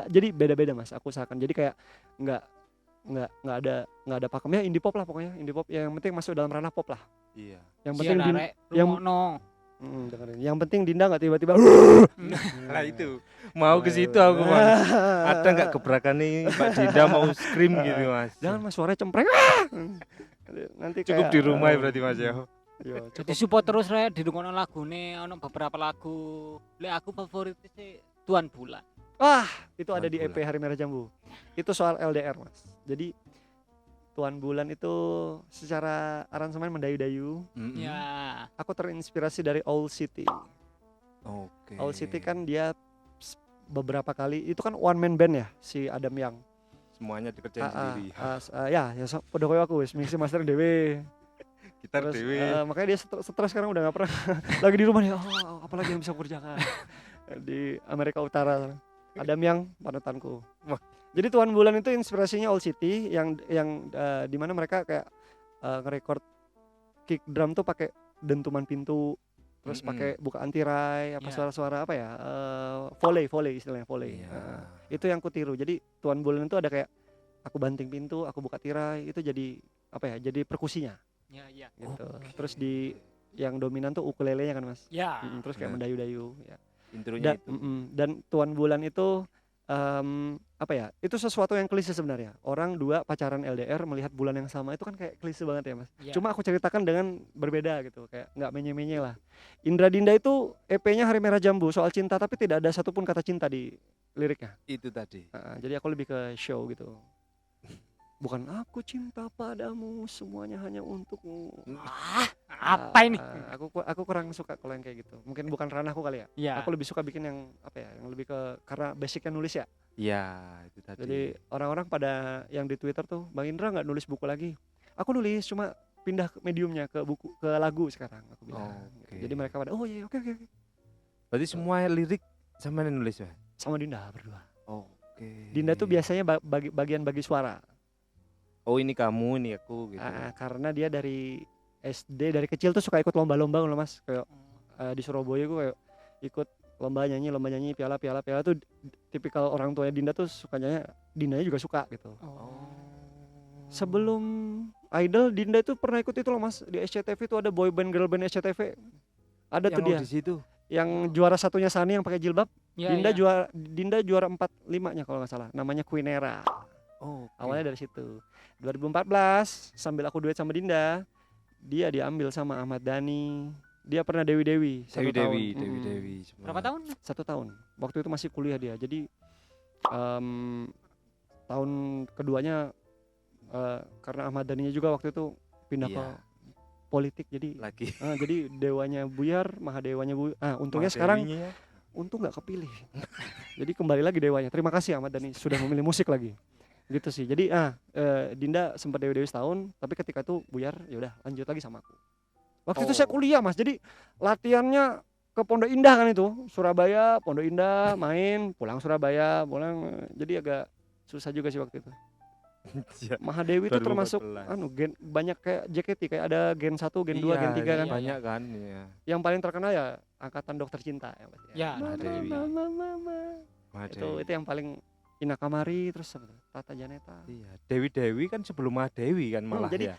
Jadi beda-beda Mas. Aku usahakan. Jadi kayak nggak ada pakemnya indie pop lah pokoknya. Indie pop yang penting masuk dalam ranah pop lah. Iya. Yang Iya, penting arek yang- rungokno. dengerin. Yang penting Dinda nggak tiba-tiba. Lah itu. Mau ke situ aku, Mas. Ada nggak gebrakan nih Mbak Dinda mau scream gitu, Mas? Jangan Mas suaranya cempreng. Nanti Cukup kayak, di rumah ya berarti Mas ya. Iya, Jadi cukup. support terus rek didukungno lagune ono beberapa lagu. Lek aku favorit sih Tuan Bulan. Wah, itu Tuan ada di EP Bulan. Hari Merah Jambu. Itu soal LDR, Mas. Jadi Tuan Bulan itu secara aransemen mendayu-dayu. Ya. Aku terinspirasi dari Owl City. Oke. Owl City kan dia beberapa kali itu kan one man band ya si Adam Yang. Semuanya dikerjain sendiri. Ya podo koyo aku wis mixing master dhewe. Gitar Terus dewe. makanya dia stres sekarang udah gak pernah lagi di rumah nih. Oh, apalagi yang bisa aku kerjakan di Amerika Utara. Adam Yang panutanku. Wah. Jadi Tuan Bulan itu inspirasinya Old City yang di mana mereka kayak nge-record kick drum tuh pakai dentuman pintu, terus pakai bukaan tirai, apa Ya. suara-suara apa ya? Volley istilahnya volley. Iya. Itu yang kutiru. Jadi Tuan Bulan itu ada kayak aku banting pintu, aku buka tirai, itu jadi apa ya? Jadi perkusinya Ya. gitu. Terus di yang dominan tuh ukulelenya kan, Mas. Ya. Terus kayak Benar. mendayu-dayu ya. Intronya itu. Dan Tuan Bulan itu apa ya? Itu sesuatu yang klise sebenarnya. Orang dua pacaran LDR melihat bulan yang sama itu kan kayak klise banget ya, Mas. Ya. Cuma aku ceritakan dengan berbeda gitu, kayak nggak menye-menye lah. Indra Dinda itu EP-nya Hari Merah Jambu soal cinta tapi tidak ada satupun kata cinta di liriknya. Itu tadi. Jadi aku lebih ke show gitu. Bukan aku cinta padamu semuanya hanya untukmu. Apa ini? Aku kurang suka kalau yang kayak gitu. Mungkin bukan ranahku kali ya. Ya. Aku lebih suka bikin yang apa ya? Yang lebih ke karena basicnya nulis ya. Iya, itu tadi. Jadi orang-orang pada yang di Twitter tuh, Bang Indra nggak nulis buku lagi. Aku nulis cuma pindah ke mediumnya ke buku ke lagu sekarang aku bilang. Oke. Jadi mereka pada oh iya oke. Berarti semua lirik sama yang nulis ya? Sama Dinda berdua. Oke. Dinda tuh biasanya bagian bagi suara. Oh ini kamu, ini aku gitu. Karena dia dari SD dari kecil tuh suka ikut lomba-lomba loh Mas. Kayak di Surabaya gue kayak ikut lomba nyanyi piala tuh tipikal orang tuanya Dinda tuh sukanya Dindanya juga suka gitu. Sebelum Idol Dinda itu pernah ikut itu loh Mas di SCTV itu ada boy band girl band SCTV. Ada tuh dia di situ. yang juara satunya Sani yang pakai jilbab. Ya, Dinda juara 4-5-nya kalau nggak salah. Namanya Queenera. Oh, Awalnya dari situ. 2014 sambil aku duet sama Dinda, dia diambil sama Ahmad Dhani. Dia pernah Dewi-Dewi 1 tahun. Dewi. Berapa tahun? 1 tahun. Waktu itu masih kuliah dia. Jadi tahun keduanya karena Ahmad Dhaninya juga waktu itu pindah ke Iya, politik, jadi lagi jadi dewanya buyar, mahadewanya untungnya sekarang Mahadewinya. untung nggak kepilih. Jadi kembali lagi dewanya. Terima kasih Ahmad Dhani sudah memilih musik lagi. Gitu sih. Jadi Dinda sempat dewi-dewi setahun, tapi ketika itu buyar, ya udah lanjut lagi sama aku. Waktu itu saya kuliah Mas, jadi latihannya ke Pondok Indah kan itu, Surabaya, Pondok Indah, main, pulang Surabaya, pulang. Jadi agak susah juga sih waktu itu. Iya, Mahadewi itu termasuk 2014. banyak kayak JKT, kayak ada Gen 1, Gen 2, Gen 3 iya, kan. Banyak kan ya. Yang paling terkenal ya angkatan Dokter Cinta ya pasti. Ya, Mahadewi. Mama. Mahadewi. Itu yang paling Ina Kamari, terus apa tuh? Tata Janeta. Iya, Dewi kan sebelum Mahadewi kan malah jadi ya.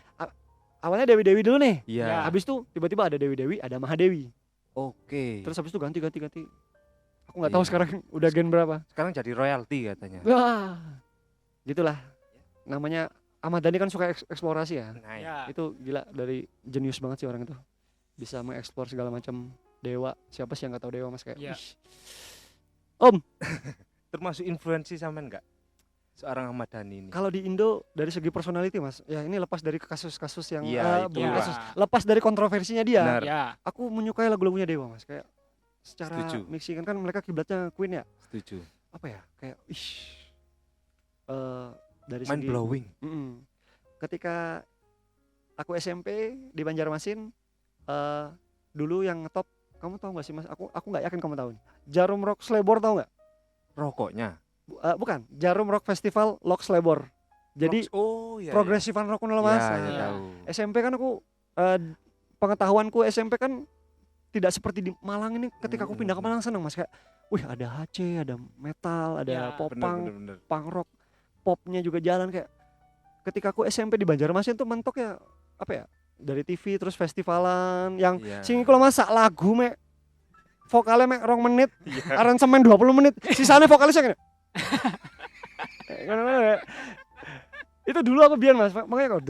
awalnya Dewi-Dewi dulu nih. Iya. Habis itu tiba-tiba ada Dewi-Dewi, ada Mahadewi. Oke. Terus habis itu ganti. Aku nggak tahu Iya. sekarang udah gen berapa. Sekarang jadi royalti katanya. Wah. Gitulah. Namanya Ahmad Dhani kan suka eksplorasi ya. Nah, ya. Itu gila, dari jenius banget sih orang itu. Bisa mengeksplor segala macam dewa. Siapa sih yang nggak tahu dewa Mas kayak. Iya. "Wih, termasuk influensi sampean enggak? Seorang Ahmad Dhani ini. kalau di Indo dari segi personality Mas, ya ini lepas dari kasus-kasus yang Iya, itu bukan lah. kasus, lepas dari kontroversinya dia. Benar. Ya, Aku menyukai lagu-lagunya Dewa Mas, kayak secara Setuju. mixing kan mereka kiblatnya Queen ya. Setuju. Apa ya? Kayak dari Mind segi blowing. ketika aku SMP di Banjarmasin, dulu yang ngetop, kamu tahu nggak sih Mas? Aku nggak yakin kamu tahu. Jarum Rock Slebor tahu nggak? Rokoknya. Bukan, Jarum Rock Festival Lock Slebor. Jadi oh iya. progresifan rock and roll Mas. Iya, Nah, iya. tahu. SMP kan aku pengetahuanku SMP kan tidak seperti di Malang ini. Ketika aku pindah ke Malang seneng Mas, kayak wih ada HC, ada metal, ada Ya, popang, Bener. punk rock, popnya juga jalan. Kayak ketika aku SMP di Banjarmasin tuh mentok ya apa ya, dari TV terus festivalan yang Iya. sing iku lho Mas, sak lagu mek vokalnya mek 2 menit, Iya. aransemen 20 menit, sisanya vokalisnya gini. Mana-mana ya. Itu dulu aku biar Mas, makanya kok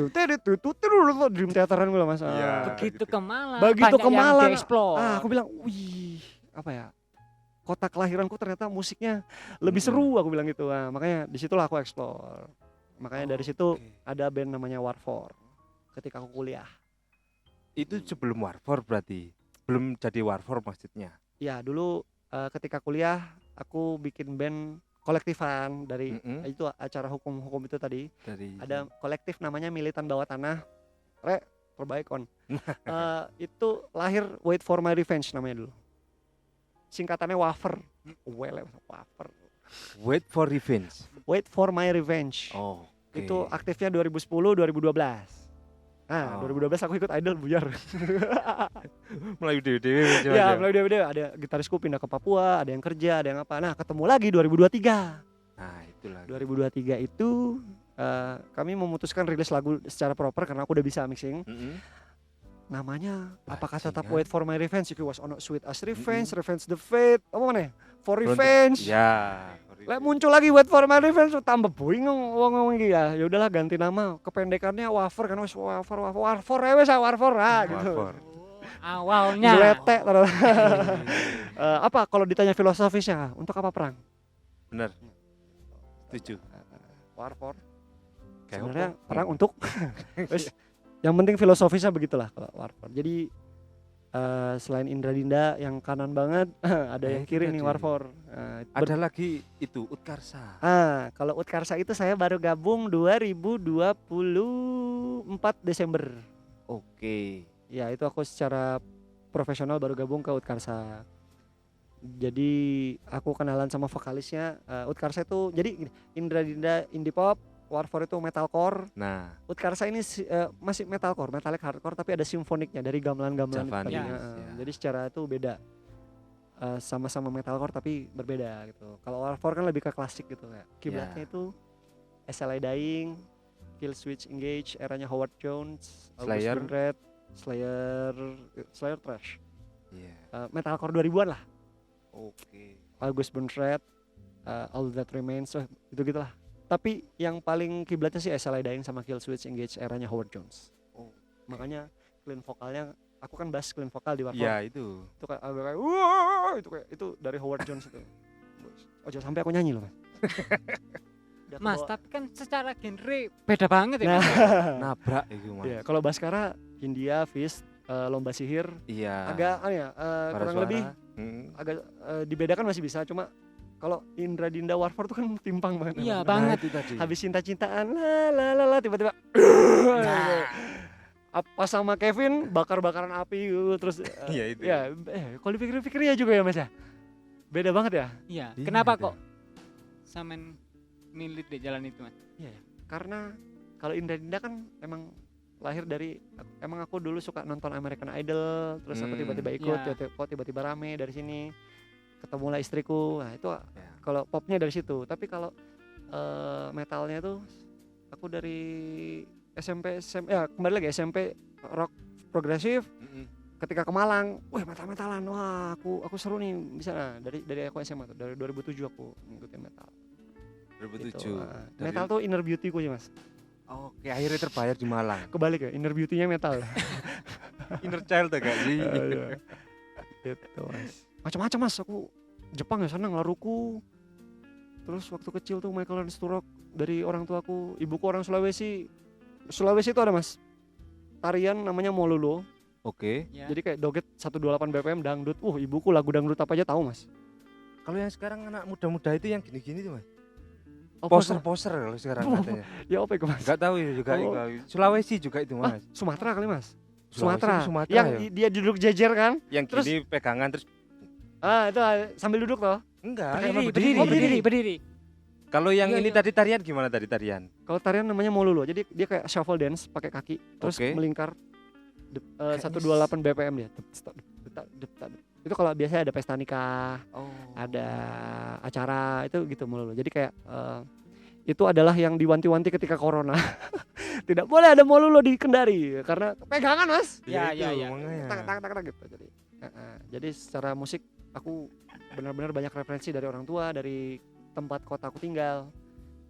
Dream Theateran gue lah Mas. Iya. begitu ke Malang. Begitu banyak ke yang Malang, dieksplor. aku bilang, wih, apa ya? Kota kelahiranku ternyata musiknya lebih seru, aku bilang gitu. Nah, makanya disitulah aku explore. Makanya dari situ Oke. ada band namanya Warfor. Ketika aku kuliah, Itu sebelum Warfor berarti. Belum jadi Warfor maksudnya. ya dulu ketika kuliah aku bikin band kolektifan dari itu acara hukum-hukum itu tadi. Dari Ada kolektif namanya Militan Bawah Tanah. Terbaik on. Itu lahir Wait for My Revenge namanya dulu. Singkatannya Wafer. Wafer. Wait for Revenge. Wait for My Revenge. Oh. Itu aktifnya 2010 2012. Nah, Oh. 2012 aku ikut Idol buyar. Melayu dewe-dewe. Ya, mulai dia ada gitarisku pindah ke Papua, ada yang kerja, ada yang apa. Nah, ketemu lagi 2023. Nah, itulah. 2023 itu kami memutuskan rilis lagu secara proper karena aku udah bisa mixing. Namanya apakah tetap Bajingan. Wait for My Revenge? It was ono Sweet as Revenge, Revenge the Fate, apa mana? For Revenge. Ya. Lek muncul lagi Wait for My Revenge, tambah bingung wong iki ya. Ya udahlah ganti nama, kependekannya Wafer kan wis Warfor ya wis Warfor gitu. Warfor. Awalnya. Geletek terus. Apa kalau ditanya filosofisnya, untuk apa perang? Bener. Setuju. Warfor. Kayak Sebenarnya apa? perang untuk wis, yang penting filosofisnya begitulah kalau Warfor. Jadi selain Indra Dinda yang kanan banget, ada yang itu kiri nih tadi. Warfor. Ada lagi itu Utkarsa. Kalau Utkarsa itu saya baru gabung 2024 Desember. Oke. Ya itu aku secara profesional baru gabung ke Utkarsa. Jadi aku kenalan sama vokalisnya. Utkarsa itu jadi gini, Indra Dinda indie pop, Warfor itu metalcore. Nah, Utkarsa ini masih metalcore, metallic hardcore tapi ada simfoniknya dari gamelan-gamelan itu Javanis, tadi. ya. Jadi secara itu beda. Sama-sama metalcore tapi berbeda gitu. Kalau Warfor kan lebih ke klasik gitu kayak. Kiblatnya itu SLA Dying, Killswitch Engage, eranya Howard Jones, August Slayer. Burn Red, Slayer Trash. iya. Metalcore 2000-an lah. Oke. August Burn Red, All That Remains, itu gitulah. Tapi yang paling kiblatnya sih SLA Dying sama Killswitch Engage eranya Howard Jones. Oh. Makanya clean vokalnya, aku kan bass clean vokal di Warfor. Iya, itu. Itu kayak agak kayak wah, itu kayak itu dari Howard Jones itu. Oh, jangan sampai aku nyanyi loh, Mas. Udah Mas, kebawa- tapi kan secara genre beda banget ya. Nah, Mas. Nabrak itu Mas. iya, kalau Baskara Hindia, Fist, Lomba Sihir Iya. agak Para kurang suara. lebih Mm. agak dibedakan masih bisa, cuma kalau Indra Dinda Warfare tuh kan timpang banget. Iya, emang. banget. Nah, itu tadi. Habis cinta-cintaan la tiba-tiba Nah, apa sama Kevin bakar-bakaran api gitu, terus Iya, itu. ya kalau dipikir-pikir ya juga ya Mas ya. Beda banget ya. iya. Iya, Kenapa itu. kok Samen milih di jalan itu, Mas? Karena kalau Indra Dinda kan emang lahir dari emang aku dulu suka nonton American Idol, terus aku tiba-tiba ikut, Iya. kok tiba-tiba rame dari sini, ketemulah istriku. Nah itu Ya. kalau popnya dari situ. Tapi kalau metalnya tuh aku dari SMP ya kembali lagi SMP rock progresif. Mm-mm. Ketika ke Malang, wih metal-metalan, wah aku seru nih bisa. Nah, dari aku SMA tuh, dari 2007 aku ngikutin metal. 2007. Gitu. Dari- Metal tuh inner beauty-ku ya Mas. Oke, akhirnya terbayar di Malang. Kebalik ya, inner beauty-nya metal. Inner child gak sih? Iya. Gitu Mas. Macam-macam Mas, aku Jepang ya seneng laruku. Terus waktu kecil tuh Michael Learns to Rock dari orang tuaku, ibuku orang Sulawesi. Sulawesi itu ada Mas, tarian namanya Molulo. Oke. Ya. Jadi kayak doget 128 BPM dangdut. Ibuku lagu dangdut apa aja tahu Mas. Kalau yang sekarang anak muda-muda itu yang gini-gini tuh Mas. Oh, Poster-poster kalau sekarang Oh. katanya. Ya apa itu Mas? Enggak tahu ya juga Oh. itu. Sulawesi juga itu Ah, Mas. Sumatera kali Mas. Sulawesi Sumatera. apa Sumatera Yang ya? dia duduk jejer kan? Yang terus- gini pegangan terus Itu sambil duduk toh. enggak, Berdiri, emang berdiri, Oh, berdiri, berdiri. Kalau yang Iya, ini iya. tadi tarian gimana tadi tarian? Kalau tarian namanya Molulo. Jadi dia kayak shuffle dance pakai kaki terus Oke. melingkar Kayaknya 128 BPM dia. Dep. Itu kalau biasanya ada pesta nikah, Oh. ada acara itu gitu Molulo. Jadi kayak itu adalah yang diwanti-wanti ketika corona. Tidak boleh ada Molulo di Kendari karena pegangan Mas. Ya, Iya, ya, ya. makanya. Tak gitu. Jadi secara musik aku benar-benar banyak referensi dari orang tua, dari tempat kota aku tinggal.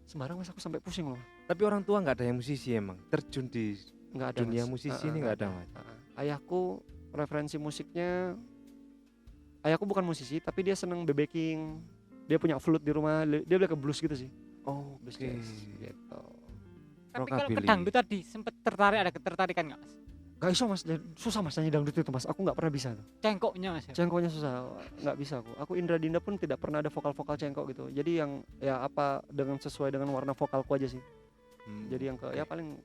Sembarang Mas, aku sampai pusing loh. Tapi orang tua nggak ada yang musisi emang terjun di Nggak ada dunia Mas. musisi ini nggak ada Mas. Ayahku referensi musiknya, ayahku bukan musisi tapi dia seneng bebeking. Dia punya flute di rumah, dia beli ke blues gitu sih. Oh, Blues oke. jazz gitu. Tapi kalau ke Rockabilly. dangdut tadi sempet tertarik, ada ketertarikan nggak, Mas? Gak iso Mas, susah Mas nyanyi dangdut itu Mas. Aku nggak pernah bisa tuh. Cengkoknya, Mas. Ya? Cengkoknya susah, nggak bisa aku. Aku Indra Dinda pun tidak pernah ada vokal-vokal cengkok gitu. Jadi yang ya apa dengan sesuai dengan warna vokalku aja sih. Jadi yang ke ya paling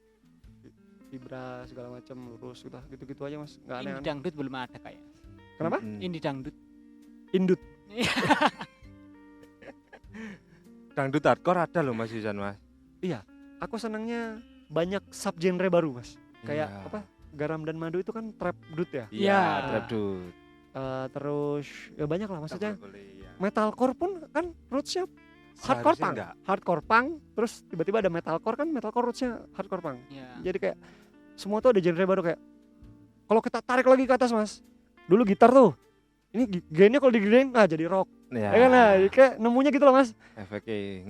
vibra segala macam lurus gitu aja Mas. Nggak Indie aneh-aneh. dangdut belum ada kayak. Kenapa? Indie dangdut. Indut. Dangdut hardcore ada loh Mas Yusan Mas. Aku senangnya banyak subgenre baru Mas. Kayak Iya. apa? Garam dan Madu itu kan trap dut ya. Iya, Iya. trap dut. Terus ya banyak lah maksudnya. Boleh, iya. Metalcore pun kan rootsnya hardcore Seharusnya punk. enggak. Hardcore punk, terus tiba-tiba ada metalcore kan metalcore rootsnya hardcore punk. Ya. Jadi kayak semua tuh ada genre baru kayak. Kalau kita tarik lagi ke atas Mas. Dulu gitar tuh. Ini gainnya kalau digedein jadi rock. Ya, Ya kan nah, kayak nemunya gitu loh Mas. efeknya.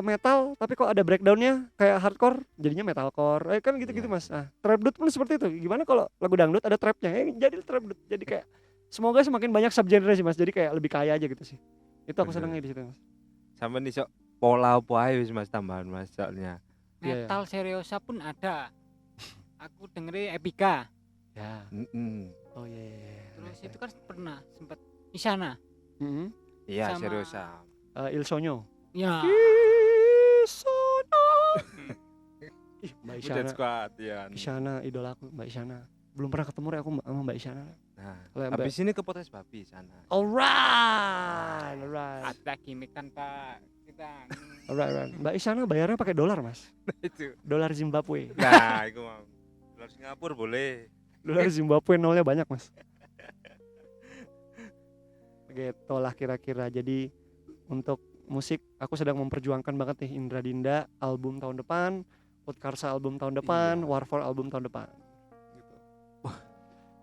Metal tapi kok ada breakdownnya kayak hardcore jadinya metalcore kan gitu-gitu Iya. Mas. Nah trap dut pun seperti itu. Gimana kalau lagu dangdut ada trapnya jadi trap dut. Jadi kayak semoga semakin banyak subgenre sih Mas. Jadi kayak lebih kaya aja gitu sih. Itu aku Bener. senangnya di situ Mas. Sampai nih sok pola apa aja wis Mas tambahan Mas soalnya. Iya, Metal seriosa pun ada. Aku dengerin Epica. Ya. Oh iya. Terus itu kan pernah sempat Isyana. Iya, Sama- seriusa. Il Sogno. Ya. Il Sogno. Ih, Mbak Budet Isyana. Squad ya. Isyana idolaku Mbak Isyana. Belum pernah ketemu ya aku sama Mbak Isyana. Nah, Kalau yang habis ini ke Potes Babi sana. Alright. Ada gimmick tanpa kita. Alright. Mbak Isyana bayarnya pakai dolar Mas. Itu. Dolar Zimbabwe. Nah, itu mau. Dolar Singapura boleh. Dolar Zimbabwe nolnya banyak Mas. Gitu lah kira-kira. Jadi untuk musik aku sedang memperjuangkan banget nih Indra Dinda album tahun depan, Utkarsa album tahun depan, Iya. Warfare album tahun depan. Gitu.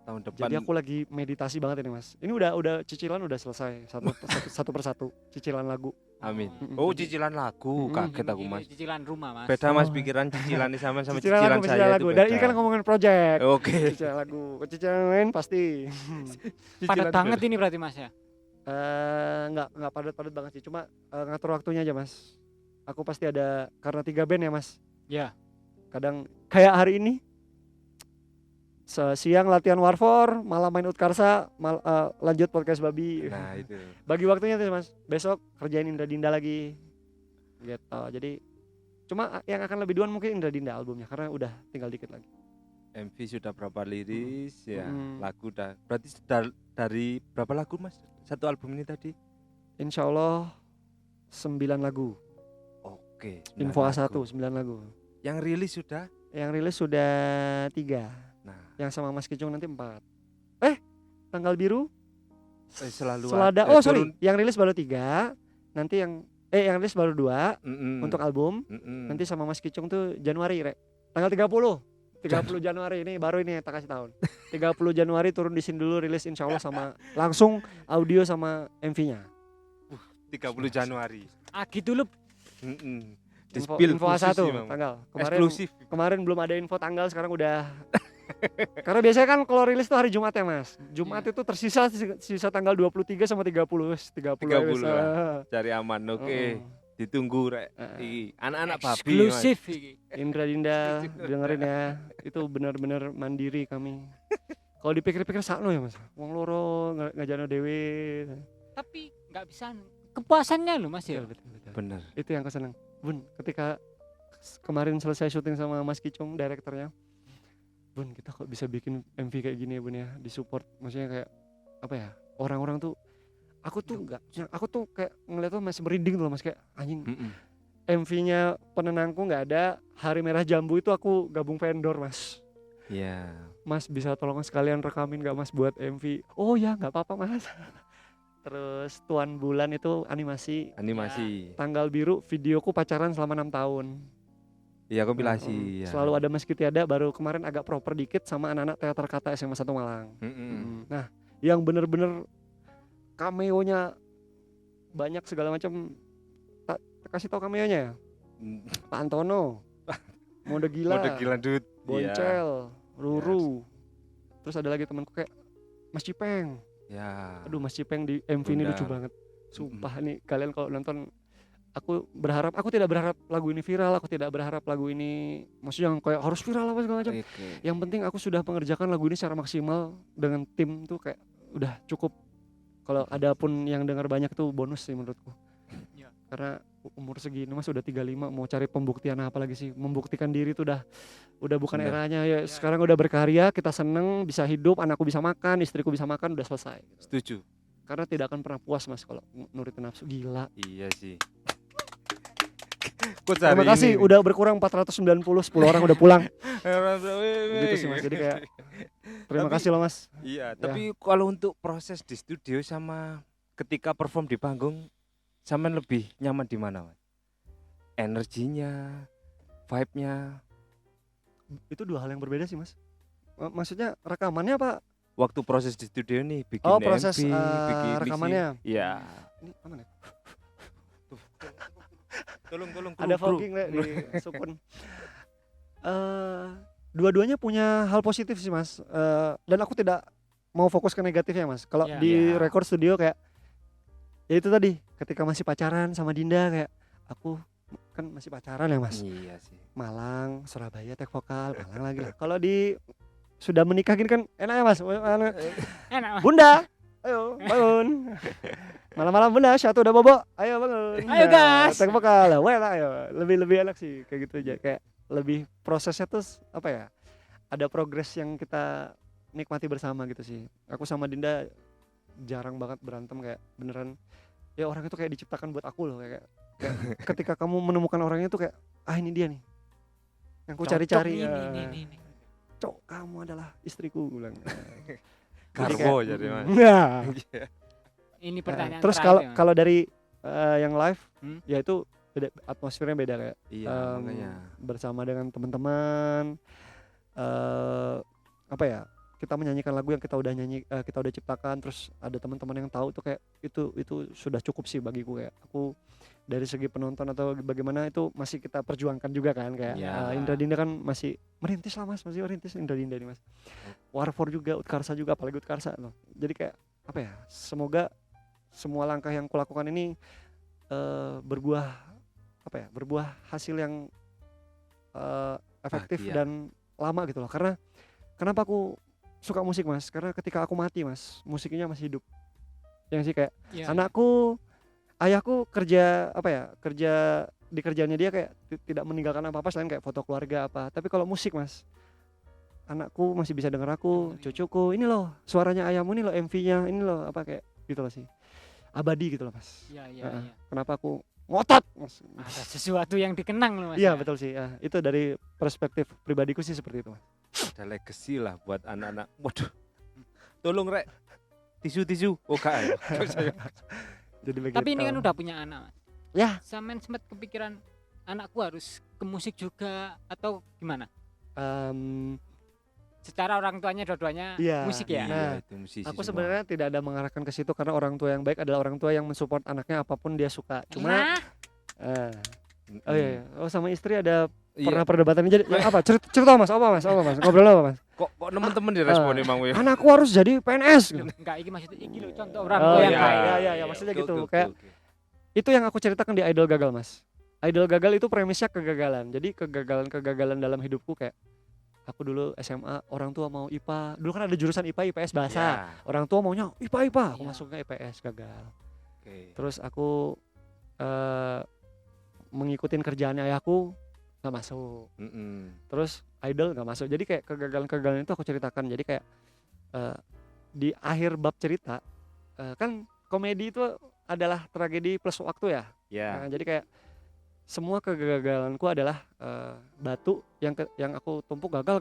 Tahun depan. Jadi aku lagi meditasi banget ini Mas. Ini udah cicilan udah selesai satu persatu cicilan lagu. Amin. Mm-mm. Oh, cicilan lagu. Mm-mm. Kaget aku, Mas. Cicilan rumah, Mas. Beda Mas Oh. pikiran cicilan ini sama Cicilan cicilan lagu, saya cicilan itu lagu. beda. Dan ini kan ngomongin project. Oke. Cicilan lagu, cicilan lain pasti. Padat Cicilan banget beda. ini berarti, Mas ya. Nggak padat-padat banget sih, cuma ngatur waktunya aja mas. Aku pasti ada, karena 3 band ya mas. Ya. Kadang kayak hari ini siang latihan Warfor, malam main Utkarsa, lanjut podcast babi. Nah itu. Bagi waktunya tuh mas. Besok kerjain Indra Dinda lagi gitu. Jadi cuma yang akan lebih duluan mungkin Indra Dinda albumnya, karena udah tinggal dikit lagi. MV sudah berapa liris ya, Mm. lagu udah. Berarti dari berapa lagu mas? Satu album ini tadi? Insya Allah 9 lagu. Oke. 9 Info A1 lagu. 9 lagu. Yang rilis sudah? Yang rilis sudah 3. Nah, Yang sama Mas Kicung nanti 4. Tanggal biru selalu Selada. ada, Oh sorry, turun. yang rilis baru 3. Nanti yang rilis baru 2 untuk album. Mm-mm. Nanti sama Mas Kicung tuh Januari, Rek. Tanggal 30 Januari ini baru ini tak kasih tahun. 30 Januari turun di sini dulu, rilis insya Allah sama langsung audio sama MV-nya. 30 Januari. Gitu lu. Mm-mm. Info, Di-spill info khusus A1 sih, Bang. tanggal. Eksklusif. Kemarin belum ada info tanggal, sekarang udah. Karena biasanya kan kalau rilis tuh hari Jumat ya, Mas. Jumat Iya. itu tersisa sisa tanggal 23 sama 30. 30 ya, 30 bisa. lah. Cari aman, oke. Ditunggu rek. Iki anak-anak babi. Mas. Eksklusif iki. Indra Dinda dengerin ya. Itu benar-benar mandiri kami. Kalau dipikir-pikir sakno ya, Mas. Wong loro ngajano dewe. Tapi nggak bisa kepuasannya lo Mas ya. Betul. Bener. Itu yang aku seneng. Bun, ketika kemarin selesai syuting sama Mas Kicung, direkturnya, Bun, kita kok bisa bikin MV kayak gini ya Bun ya, disupport. Maksudnya kayak apa ya, orang-orang tuh, aku tuh kayak ngeliat tuh masih merinding tuh Mas, kayak anjing. Mm-mm. MV-nya Penenangku nggak ada, Hari Merah Jambu itu aku gabung vendor Mas. Iya. Mas bisa tolong sekalian rekamin nggak Mas buat MV? Oh ya nggak apa-apa Mas. Terus Tuan Bulan itu animasi. Animasi. Tanggal Biru videoku pacaran selama 6 tahun. Iya, kompilasi. Ya. Selalu ada Mas Kitiada, baru kemarin agak proper dikit sama anak-anak teater kata SMA 1 Malang. Mm-mm. Nah, yang bener-bener cameo-nya banyak segala macam. Tak kasih tau cameo-nya ya. Mm. Pak Antono, Mode Gila, Mode gila dud. Boncel, Ruru. Terus ada lagi temanku kayak Mas Cipeng. Ya. Aduh, Mas Cipeng di MV ini lucu Bundar. banget. Sumpah nih, kalian kalau nonton, aku tidak berharap lagu ini viral, aku tidak berharap lagu ini maksudnya yang kayak harus viral apa segala macam. Oke. Yang penting aku sudah mengerjakan lagu ini secara maksimal dengan tim tuh kayak udah cukup. Kalau ada pun yang dengar banyak tuh bonus sih menurutku. Ya. Karena umur segini Mas udah 35, mau cari pembuktian apa lagi sih? Membuktikan diri tuh udah bukan Bener. eranya ya. Sekarang udah berkarya, kita seneng, bisa hidup, anakku bisa makan, istriku bisa makan, udah selesai. Setuju. Karena tidak akan pernah puas Mas kalau nurutin nafsu. Gila. Iya sih. Kok Terima kasih udah berkurang 490, 10 orang udah pulang. Gitu sih Mas. Jadi kayak terima Tapi- kasih loh Mas. Iya, tapi kalau untuk proses di studio sama ketika perform di panggung, sampean lebih nyaman di mana, Mas? Energinya, vibe-nya, Itu dua hal yang berbeda sih Mas. Maksudnya rekamannya apa? waktu proses di studio nih bikin Oh, proses MV, bikin rekamannya. mixing. Iya. Ini aman ya? Tolong Ada fogging Rek, di sukun. Dua-duanya punya hal positif sih Mas. Dan aku tidak mau fokus ke negatifnya Mas. Kalau Ya. di Ya. record studio kayak ya itu tadi, ketika masih pacaran sama Dinda kayak aku kan masih pacaran ya Mas. Iya sih. Malang, Surabaya tek vokal, Malang lagi lah. Kalau di sudah menikah gini kan enak ya Mas. Enak Mas. Bunda, ayo bangun. Malam-malam Bunda, satu udah bobo. Ayo bangun. Ayo, gas. Tek vokal, well ayo. Lebih enak sih kayak gitu aja. Kayak lebih prosesnya tuh apa ya? Ada progres yang kita nikmati bersama gitu sih. Aku sama Dinda jarang banget berantem, kayak beneran ya orang itu kayak diciptakan buat aku loh, kayak ketika kamu menemukan orangnya tuh kayak ini dia nih yang ku cari-cari ya. Ini. Cok, kamu adalah istriku, gue bilang. Karbo kayak, jadi, Mas. Nah, Ini pertanyaan terus terakhir, Mas. kalau dari yang live ya itu beda, atmosfernya beda kayak Iya, makanya. bersama dengan teman-teman, apa ya, kita menyanyikan lagu yang kita udah ciptakan, terus ada teman-teman yang tahu tuh kayak itu sudah cukup sih bagiku. Kayak aku dari segi penonton atau bagaimana itu masih kita perjuangkan juga kan, kayak Ya. Indra Dinda kan masih merintis lah Mas, masih merintis Indra Dinda nih Mas. Warfor juga, Utkarsa juga, apalagi Utkarsa loh. Jadi kayak apa ya, semoga semua langkah yang kulakukan ini berbuah berbuah hasil yang efektif Bahagia. dan lama gitu loh. Karena kenapa aku suka musik Mas? Karena ketika aku mati Mas, musiknya masih hidup. Yang sih kayak Iya. anakku, ayahku kerja kerja di kerjaannya dia kayak tidak meninggalkan apa-apa selain kayak foto keluarga apa. Tapi kalau musik Mas, anakku masih bisa denger aku, cucuku, ini loh suaranya ayahmu, ini loh MV-nya, ini loh kayak gitu loh sih. Abadi gitu loh Mas. Iya. Kenapa aku ngotot Mas? Ada sesuatu yang dikenang loh Mas. Iya ya. betul sih. Itu dari perspektif pribadiku sih seperti itu Mas. Ada legacy lah buat anak-anak. Waduh. Tolong rek. Tisu. Oh gak. Jadi begitu. Tapi ini kan udah punya anak Mas. Ya. Sampean sempat kepikiran anakku harus ke musik juga atau gimana? Secara orang tuanya dua-duanya Iya. musik ya. Nah, Iya, itu musisi Aku semua. sebenarnya tidak ada mengarahkan ke situ karena orang tua yang baik adalah orang tua yang mensupport anaknya apapun dia suka. Cuma Nah, oh iya, oh sama istri ada Iya. pernah perdebatan jadi apa? Cerita Mas, apa Mas? Ngobrol apa Mas? Kok temen-temen direspon emang we. Anakku harus jadi PNS gitu. enggak iki maksudnya iki lho contoh orang Oh, tua yang iya, baik. iya, maksudnya Oke, gitu. oke, Kayak oke. itu yang aku ceritakan di Idol Gagal Mas. Idol Gagal itu premisnya kegagalan. Jadi kegagalan dalam hidupku kayak aku dulu SMA orang tua mau IPA. Dulu kan ada jurusan IPA IPS bahasa. Ya, Orang tua maunya IPA. Aku Iya. masuknya IPS gagal. oke. Terus aku mengikutin kerjaannya ayahku nggak masuk. Terus idol nggak masuk. Jadi kayak kegagalan itu aku ceritakan. Jadi kayak di akhir bab cerita kan komedi itu adalah tragedi plus waktu ya. Ya. Nah, jadi kayak semua kegagalanku adalah batu yang aku tumpuk gagal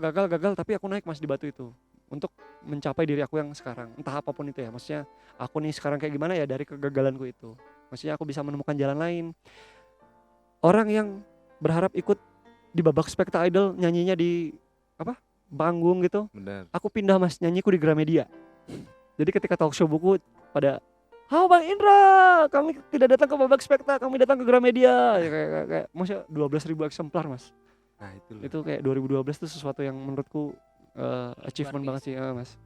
tapi aku naik Mas di batu itu untuk mencapai diri aku yang sekarang. Entah apapun itu ya. Maksudnya aku nih sekarang kayak gimana ya dari kegagalanku itu. Maksudnya aku bisa menemukan jalan lain. Orang yang berharap ikut di babak spekta idol nyanyinya di panggung gitu, Benar. aku pindah Mas, nyanyiku di Gramedia. Jadi ketika talk show buku pada Bang Indra, kami tidak datang ke babak spekta, kami datang ke Gramedia. Ya, kayak maksudnya 12.000 eksemplar Mas. Nah, itu loh. Itu kayak 2012 itu sesuatu yang menurutku achievement Luar banget sih Mas.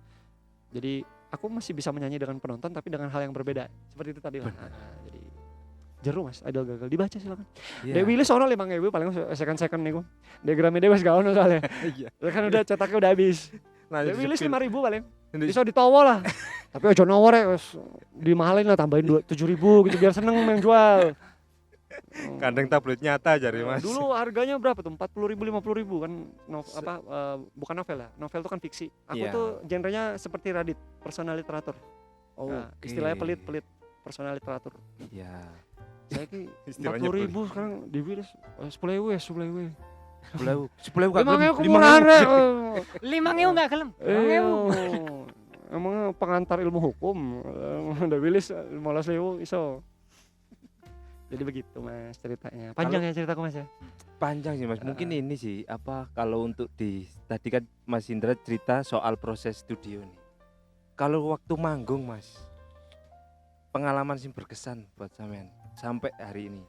Jadi aku masih bisa menyanyi dengan penonton tapi dengan hal yang berbeda. Seperti itu tadi lah. Jadi jeru Mas, Idol Gagal dibaca silakan. Iya. Dewi Willis soalnya 5.000 paling second niku. Di Gramedia wis gak ono soalnya. Iya. Kan udah cetaknya udah habis. Nah, Dewi Willis 5.000 paling. Ini- Bisa ditowo lah. Tapi ojo nowo rek wis dimahalin lah tambahin 7.000 gitu biar seneng yang jual. Kandeng tablet nyata jari Mas. Dulu harganya berapa tuh? 40.000 50.000 kan bukan novel ya. Novel itu kan fiksi. Aku Iya. tuh genrenya seperti Radit, personal literatur. Nah, Oke. istilahnya pelit personal literatur. Iya. Saya ki Istilahnya 40.000 sekarang di Willis 10.000. 10.000 gak Emangnya aku 5.000. murah rek. 5.000 enggak gelem. 5.000. Emang pengantar ilmu hukum. Udah Willis 15.000 iso. Jadi begitu Mas ceritanya. Panjang ya ceritaku Mas ya. Panjang sih Mas. Mungkin ini sih kalau untuk tadi kan Mas Indra cerita soal proses studio nih. Kalau waktu manggung Mas, pengalaman sih berkesan buat sampean sampai hari ini.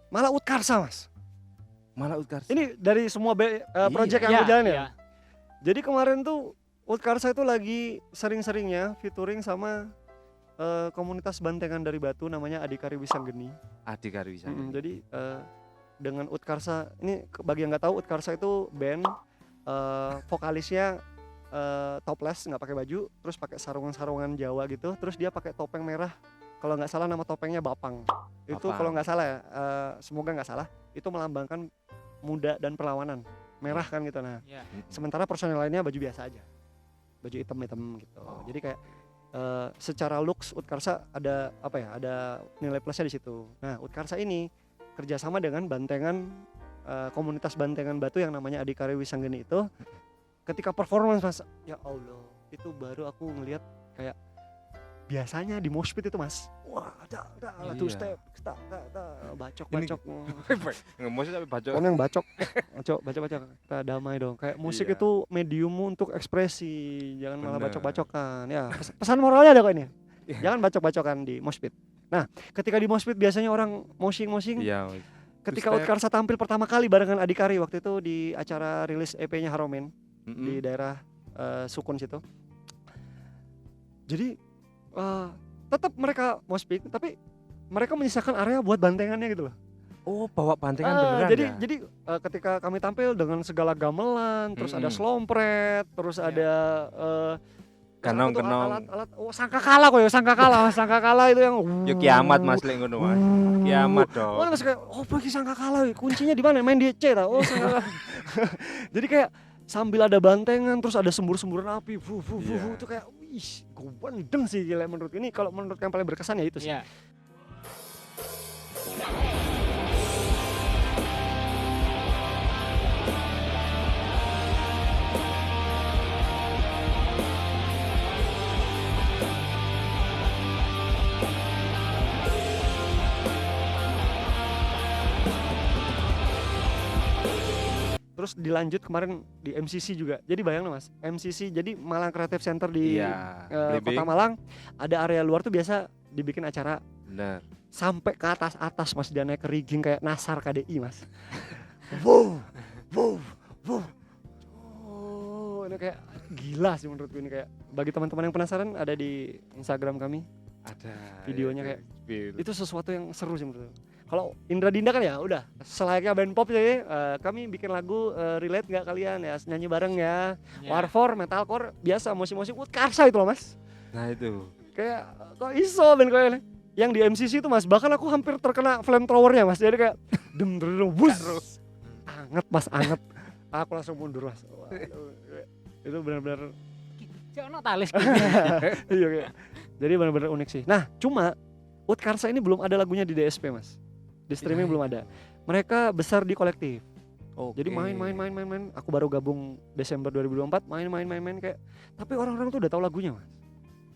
Malah Utkarsa Mas. Malah Utkarsa. Ini dari semua project yang Iya, aku jalan ya. iya. Jadi kemarin tuh Utkarsa itu lagi sering-seringnya featuring sama komunitas bantengan dari Batu namanya Adhikari Wisanggeni. Adik Arwisa. Jadi dengan Utkarsa ini bagi yang nggak tahu Utkarsa itu band vokalisnya topless nggak pakai baju terus pakai sarungan Jawa gitu terus dia pakai topeng merah kalau nggak salah nama topengnya Bapang. Itu Bapang. kalau nggak salah ya semoga nggak salah itu melambangkan muda dan perlawanan merah kan gitu. Nah Iya. sementara personel lainnya baju biasa aja baju hitam gitu. Jadi kayak secara looks Utkarsa ada ada nilai plusnya di situ. Nah Utkarsa ini kerjasama dengan bantengan komunitas bantengan Batu yang namanya Adhikari Wisanggeni itu. Ketika performance Mas, ya Allah itu baru aku ngelihat kayak biasanya di mosh pit itu Mas, wah ada two Iya. step bacok Ngemosi tapi bacok. yang bacok kita damai dong kayak musik Iya. itu mediummu untuk ekspresi jangan malah Bener. bacok-bacokan ya pesan moralnya ada kok ini Iya. jangan bacok-bacokan di mosh pit. Nah ketika di mosh pit biasanya orang moshing Iya. ketika Two step. Utkarsa tampil pertama kali barengan Adhikari waktu itu di acara rilis EP-nya Haromen di daerah Sukun situ. Jadi tetap mereka mau speak tapi mereka menyisakan area buat bantengannya gitu loh. Oh, bawa bantengan beneran ya? Jadi ketika kami tampil dengan segala gamelan, terus ada slompret, terus Iya. ada Kenong-kenong. alat sangkakala kok ya, sangkakala itu yang Ya kiamat Mas lek ngono Mas. Kiamat dong. Oh, mas kayak pergi sangkakala, kuncinya di mana? Main di C ta. Oh, sangkakala. Jadi kayak sambil ada bantengan, terus ada sembur-semburan api, Iya. itu kayak, wih, gandeng sih gila menurut ini. Kalau menurut yang paling berkesan ya itu sih. Iya. Terus dilanjut kemarin di MCC juga. Jadi bayangin mas, MCC jadi Malang Creative Center di Iya, Kota Blimbing. Malang. Ada area luar tuh biasa dibikin acara Bener. sampai ke atas mas, dia naik ke rigging kayak Nasar KDI mas. Wow, wow, wow. Oh, ini kayak gila sih menurutku ini. Kayak bagi teman-teman yang penasaran, ada di Instagram kami Ada videonya ya, kayak feel. itu sesuatu yang seru sih menurutku. Kalau Indra Dinda kan ya udah selayaknya band pop sih. Kami bikin lagu, relate nggak kalian ya, nyanyi bareng ya. Iya. Warfare, metalcore biasa, musik-musik Utkarsa itu loh mas. Nah itu. Kayak kok iso band kayak ini. Yang di MCC itu mas, bahkan aku hampir terkena flamethrowernya mas. Jadi kayak bus. Anget mas, anget. Aku langsung mundur mas. Waduh, itu benar-benar Jono talis iya kayak. Jadi benar-benar unik sih. Nah, cuma Utkarsa ini belum ada lagunya di DSP mas. Di streaming belum ada. Mereka besar di kolektif. Oke. Jadi main. Aku baru gabung Desember 2024, main kayak. Tapi orang-orang tuh udah tahu lagunya mas.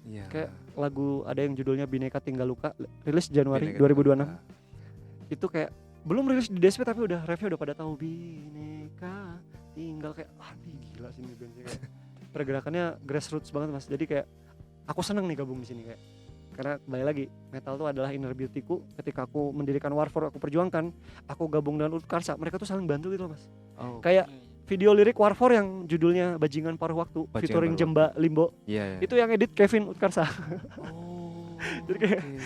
Iya. Kayak lagu ada yang judulnya Bineka Tinggal Luka, rilis Januari Bineka 2026. Itu kayak belum rilis di DSP tapi udah review udah pada tahu Bineka Tinggal, kayak nih gila sih ini bandnya kayak pergerakannya grassroots banget mas. Jadi kayak aku seneng nih gabung di sini kayak, karena kembali lagi metal itu adalah inner beauty-ku. Ketika aku mendirikan Warfare, aku perjuangkan, aku gabung dengan Utkarsa, mereka tuh saling bantu gitu loh mas. Oh. Kayak video lirik Warfare yang judulnya Bajingan Paruh Waktu Bajingan featuring Paruh Jemba Limbo, Iya. itu yang edit Kevin Utkarsa. Oh. Jadi kayak oke.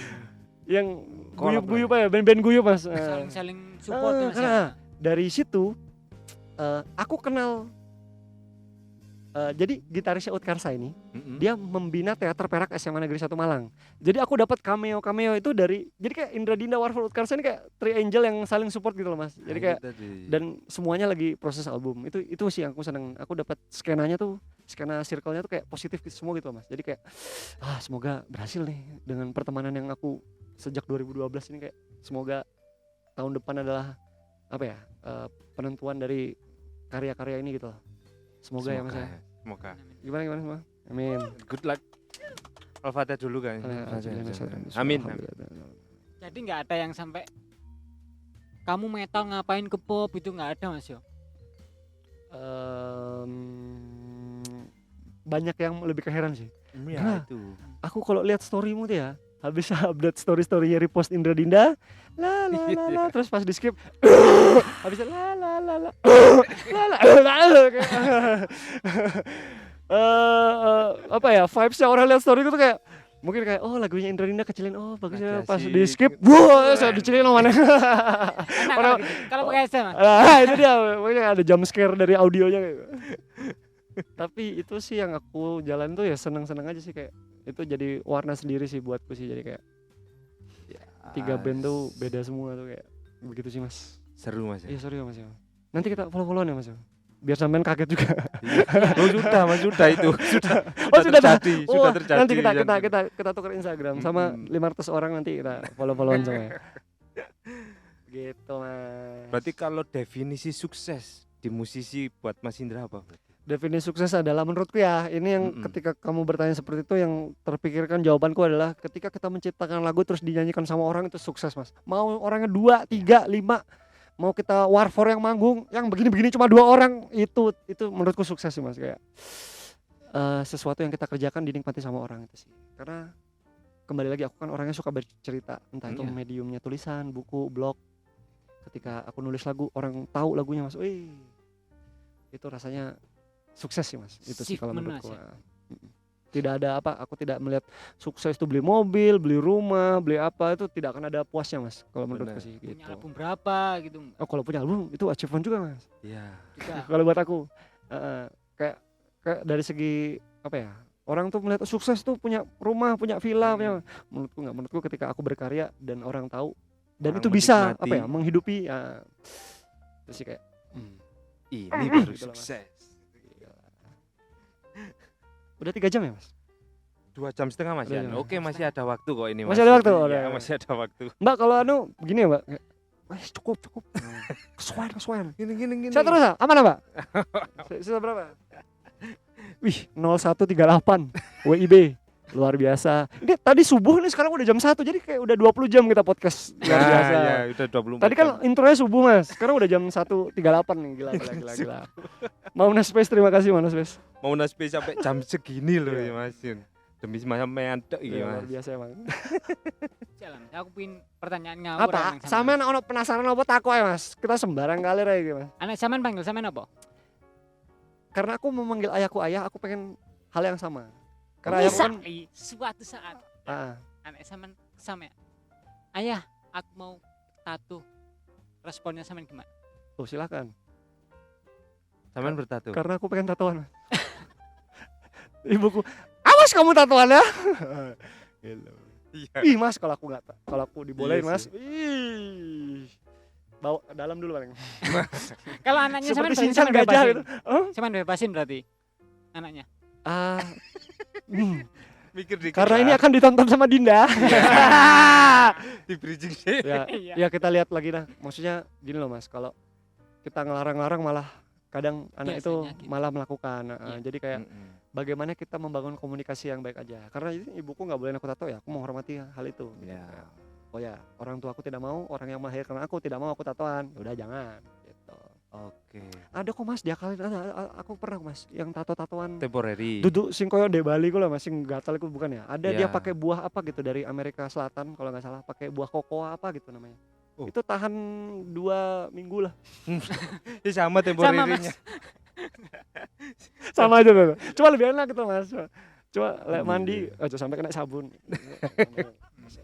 yang Kolab guyup-guyup ya, band-band guyup mas. saling support ya, Mas, ya. Karena dari situ aku kenal, jadi gitarisnya Utkarsa ini dia membina teater Perak SMA Negeri 1 Malang. Jadi aku dapat cameo itu dari, jadi kayak Indra Dinda, Warfare, Utkarsa ini kayak triangle yang saling support gitu loh mas. Jadi kayak dan semuanya lagi proses album. Itu sih yang aku seneng. Aku dapat skenanya tuh, skena circle-nya tuh kayak positif gitu semua gitu loh mas. Jadi kayak semoga berhasil nih dengan pertemanan yang aku sejak 2012 ini, kayak semoga tahun depan adalah apa ya, penentuan dari karya-karya ini gitu loh. Semoga ya mas ya. Semoga. Gimana semua? Amin. Good luck. Al-Fatihah dulu kan. Amin. Amin. Jadi nggak ada yang sampai kamu metal ngapain ke pop, itu nggak ada mas yo. Banyak yang lebih keheran sih. Ya itu. Aku kalau lihat storymu tuh ya, habis update story-storynya repost Indra Dinda, la terus pas di skip, habis la apa ya, vibes-nya orang lihat story itu tuh kayak mungkin kayak lagunya Indra Dinda kecilin, bagus ya, pas di skip, saya dicilin mana. Enak kalau pakai headset mas. Itu dia, makanya ada jump scare dari audionya kayak. Tapi itu sih yang aku jalan tuh ya seneng-seneng aja sih, kayak itu jadi warna sendiri sih buatku sih. Jadi kayak 3 band tuh beda semua tuh, kayak begitu sih mas. Seru mas ya. Iya seru ya mas ya. Nanti kita follow-followan ya mas ya, biar sampean kaget juga. Oh sudah mas, sudah itu sudah terjadi, sudah terjadi. Nanti kita tukar Instagram sama 500 orang, nanti kita follow-followan sama ya. Gitu mas. Berarti kalau definisi sukses di musisi buat Mas Indra apa? Definisi sukses adalah menurutku ya, ini yang ketika kamu bertanya seperti itu, yang terpikirkan jawabanku adalah ketika kita menciptakan lagu terus dinyanyikan sama orang, itu sukses mas. Mau orangnya 2, 3, 5, mau kita Warfare yang manggung yang begini-begini cuma 2 orang, itu menurutku sukses sih mas. Kayak sesuatu yang kita kerjakan dinikmati sama orang itu sih. Karena kembali lagi, aku kan orangnya suka bercerita, entah itu mediumnya tulisan, buku, blog. Ketika aku nulis lagu, orang tahu lagunya mas, itu rasanya sukses sih mas. Itu sih kalau menurutku. Tidak ada apa, aku tidak melihat sukses itu beli mobil, beli rumah, beli apa, itu tidak akan ada puasnya Mas kalau menurutku Bener. sih Punya gitu. album berapa gitu. Oh kalau punya album itu achievement juga Mas. Iya. Juga. Kalau buat aku kayak kayak dari segi apa ya, orang tuh melihat sukses tuh punya rumah, punya villa, punya, menurutku nggak, menurutku ketika aku berkarya dan orang tahu dan Orang itu bisa menikmati. apa ya, menghidupi ya, itu sih kayak Ini baru Gitu loh, Mas. sukses. udah 3 jam ya Mas. 2,5 jam Mas Udah Yan. 2 Oke, masih ada waktu kok ini Masih ada waktu? Iya, Udah. masih ada waktu. Mbak kalau anu begini ya Mbak, cukup kesuwen. Gini. Saya terus ya, aman ya Mbak? Sisa berapa? Wih 0138 WIB luar biasa. Ini tadi subuh nih, sekarang udah jam 1, jadi kayak udah 20 jam kita podcast luar biasa. Ya, udah 24 Tadi kan jam. intronya subuh Mas, sekarang udah jam 1.38 nih, gila. Mau Space, terima kasih Mau Space. Mau naspe sampai jam segini loh ya Mas Yun. Demi sampean tok iki Ya, luar Mas. biasa emang. Jalan. Aku pin pertanyaan ngawur. Apa? emang Sampean ono penasaran apa takut ya Mas? Kita sembarang kali aja gitu Mas. Anak sampean panggil sampean apa? Karena aku memanggil ayahku ayah, aku pengen hal yang sama. Karena ayahku kan Suatu saat anak sampean ayah, aku mau tato. Responnya sampean gimana? oh silakan. Sampean bertato. Karena aku pengen tatoan. Mas. Ibuku, awas kamu tatoan ya. Gitu. Iya. Ih Mas, kalau aku dibolehin Iya Mas, sih. ih, bawa ke dalam dulu paling. Kalau anaknya sampean Seperti berarti sinchan sampean gajah bebasin. gitu. Oh? Sampean bebasin berarti anaknya. Ah, Mikir dikit. karena ini lah. akan ditonton sama Dinda. di bridging sih. ya, Iya. ya kita lihat lagi dah. Maksudnya gini loh Mas, kalau kita ngelarang-larang malah kadang anak itu Biasanya gitu. malah melakukan. Iya. Jadi kayak bagaimana kita membangun komunikasi yang baik aja. Karena ini ibuku nggak boleh aku tato ya, aku menghormati hal itu. Ya. Oh ya, orang tua aku tidak mau, orang yang melahirkan aku tidak mau aku tatoan. Udah jangan. Gitu. Oke. Ada kok Mas, diakalin ada. Aku pernah Mas, yang tato-tatoan. Temporary. Duduk sing koyo di Bali ku lah Mas, sing gatal iku bukan ya. Ada dia Iya. pakai buah apa gitu dari Amerika Selatan kalau nggak salah, pakai buah kokoa apa gitu namanya. Oh. Itu tahan 2 minggu lah. Ini sama temporary-nya. Sama aja tuh. Cuma lebih enak gitu Mas. Coba lek Iya. mandi aja sampai kena sabun.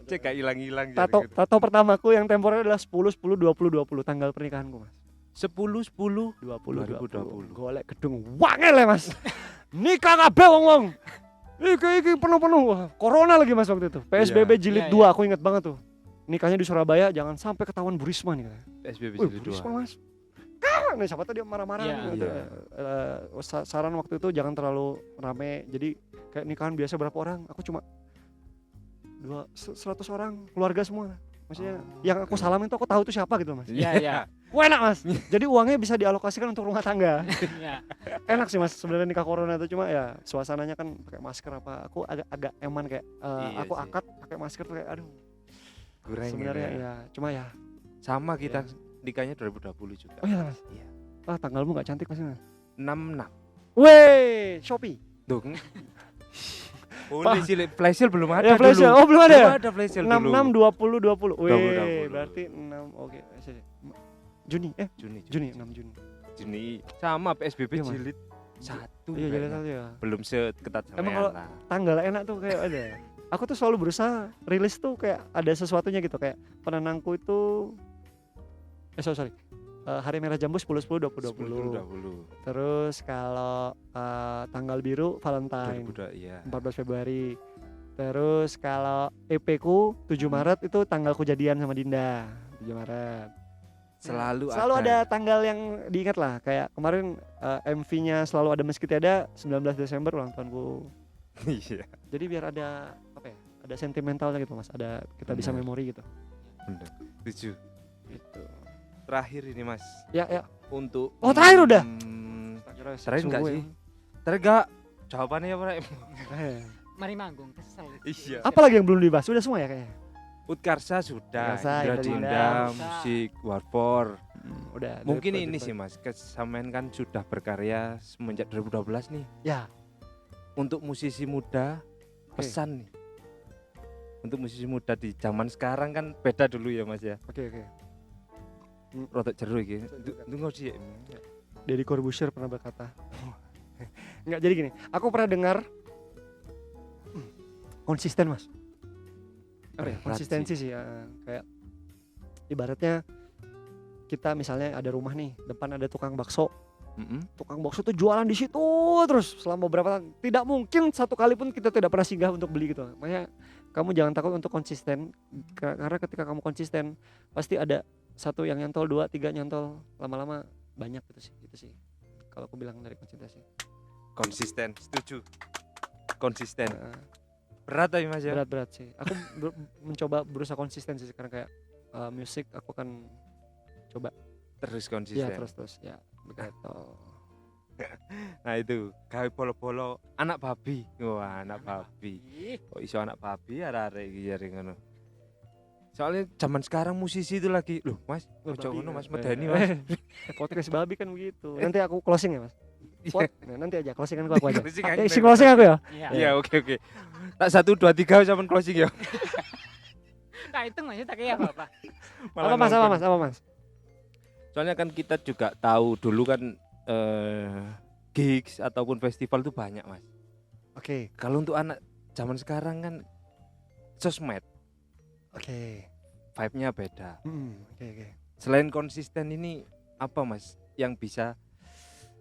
Cek gak hilang-hilang. Tato pertamaku yang temporer adalah 10/10/20/20 tanggal pernikahanku Mas. 10/10. 2020. Golek gedung wangel ya Mas. Nikah kabeh wong-wong. Iki penuh-penuh. Wah, corona lagi Mas waktu itu. PSBB Iya. jilid Iya, 2 aku ingat banget tuh. Nikahnya di Surabaya, jangan sampai ketahuan Bu Risma nih katanya. PSBB Wih, jilid Bu Risma 2. Mas. Nih siapa tuh dia marah-marah Iya. nih, gitu. Iya. Saran waktu itu jangan terlalu rame. Jadi kayak nikahan biasa berapa orang? Aku cuma 100 orang, keluarga semua. Maksudnya yang aku salamin tuh aku tahu itu siapa gitu Mas. Iya, iya. Wah enak Mas. Jadi uangnya bisa dialokasikan untuk rumah tangga. Iya. Enak sih Mas sebenarnya nikah corona itu, cuma ya suasananya kan pakai masker apa. Aku agak eman kayak Iya aku sih. akad pakai masker tuh kayak aduh. Kurang Sebenarnya ya. ya cuma ya. Sama kita Iya. nikahnya 2020 juga. Oh iya Mas. Iya. Ah tanggalmu nggak cantik Mas. 66. Weh, Shopee. Dong. Oh, ini sih flash sale belum ada Ya flash sale. dulu. Oh belum ada ya? Belum ada flash sale 66 dulu. 20 20. Weh, 20. berarti 6 oke. Juni Juni. 6 Juni. Juni. Sama PSBB Iya, Mas. jilid 1. Iya jadi satu ya. Belum seketat Emang sampean kalau lah. tanggal enak tuh kayak ada. Aku tuh selalu berusaha rilis tuh kayak ada sesuatunya gitu, kayak penenangku itu sorry. Hari merah jambu 10/10/2020. 2020. Terus kalau tanggal biru Valentine 2020 iya. 14 Februari. Terus kalau EP ku 7 Maret itu tanggalku jadian sama Dinda 7 Maret. Selalu ada tanggal yang diingat lah, kayak kemarin MV-nya selalu ada meski tiada 19 Desember ulang tahunku. Iya. Jadi biar ada apa ya? Ada sentimentalnya gitu Mas, ada kita bisa Benar. memori gitu. Bener. Setuju. Gitu. Terakhir ini Mas. Ya. Untuk Oh, terakhir udah? Terakhir Terakhir enggak sih? Terakhir enggak? Jawabannya apa, Rek? Mari manggung kesel. Iya. Apalagi yang belum dibahas? Udah semua ya kayaknya. Utkarsa sudah, Utkarsa, Indra Indra Jinda, Jinda. musik Warpor. Udah. Mungkin dari- ini sih Mas, kesamaan kan sudah berkarya semenjak 2012 nih. Ya. Untuk musisi muda, Oke. pesan nih. Untuk musisi muda di zaman sekarang kan beda dulu ya Mas ya. Oke. Rotok jeru iki. Tunggu sih. Deddy Corbuzier pernah berkata. Enggak, jadi gini, aku pernah dengar konsisten mas. Apa ya? Berat Konsistensi sih ya. Kayak ibaratnya kita misalnya ada rumah nih, depan ada tukang bakso. Tukang bakso tuh jualan di situ terus selama beberapa tahun. Tidak mungkin satu kali pun kita tidak pernah singgah untuk beli gitu. Makanya kamu jangan takut untuk konsisten, karena ketika kamu konsisten pasti ada satu yang nyantol, 2, 3 nyantol, lama-lama banyak gitu sih. Kalau aku bilang dari konsistensi. Konsisten, setuju. Konsisten. Nah, Berat tapi Mas ya. berat sih. Aku mencoba berusaha konsisten sih sekarang kayak musik aku akan coba. Terus Ya konsisten. terus ya begitu. Nah itu gawe bolo-bolo anak babi. Wah, anak babi. Kok iso anak babi arek-arek iki jare ngono. Soalnya zaman sekarang musisi itu lagi, loh Mas, ojo ngono Mas, medeni Mas. Podcast babi kan begitu. Nanti aku closing ya mas. Nah, nanti aja closingan aku aja. Closing aja. Isi closing aku ya. Iya, oke. Tak 1 2 3 sampean closing ya. Tak hitung Mas, tak kayak apa? Apa mas? Soalnya kan kita juga tahu dulu kan gigs ataupun festival itu banyak Mas. Oke. Kalau untuk anak zaman sekarang kan sosmed, Oke. vibe-nya beda. Oke. Selain konsisten ini apa Mas yang bisa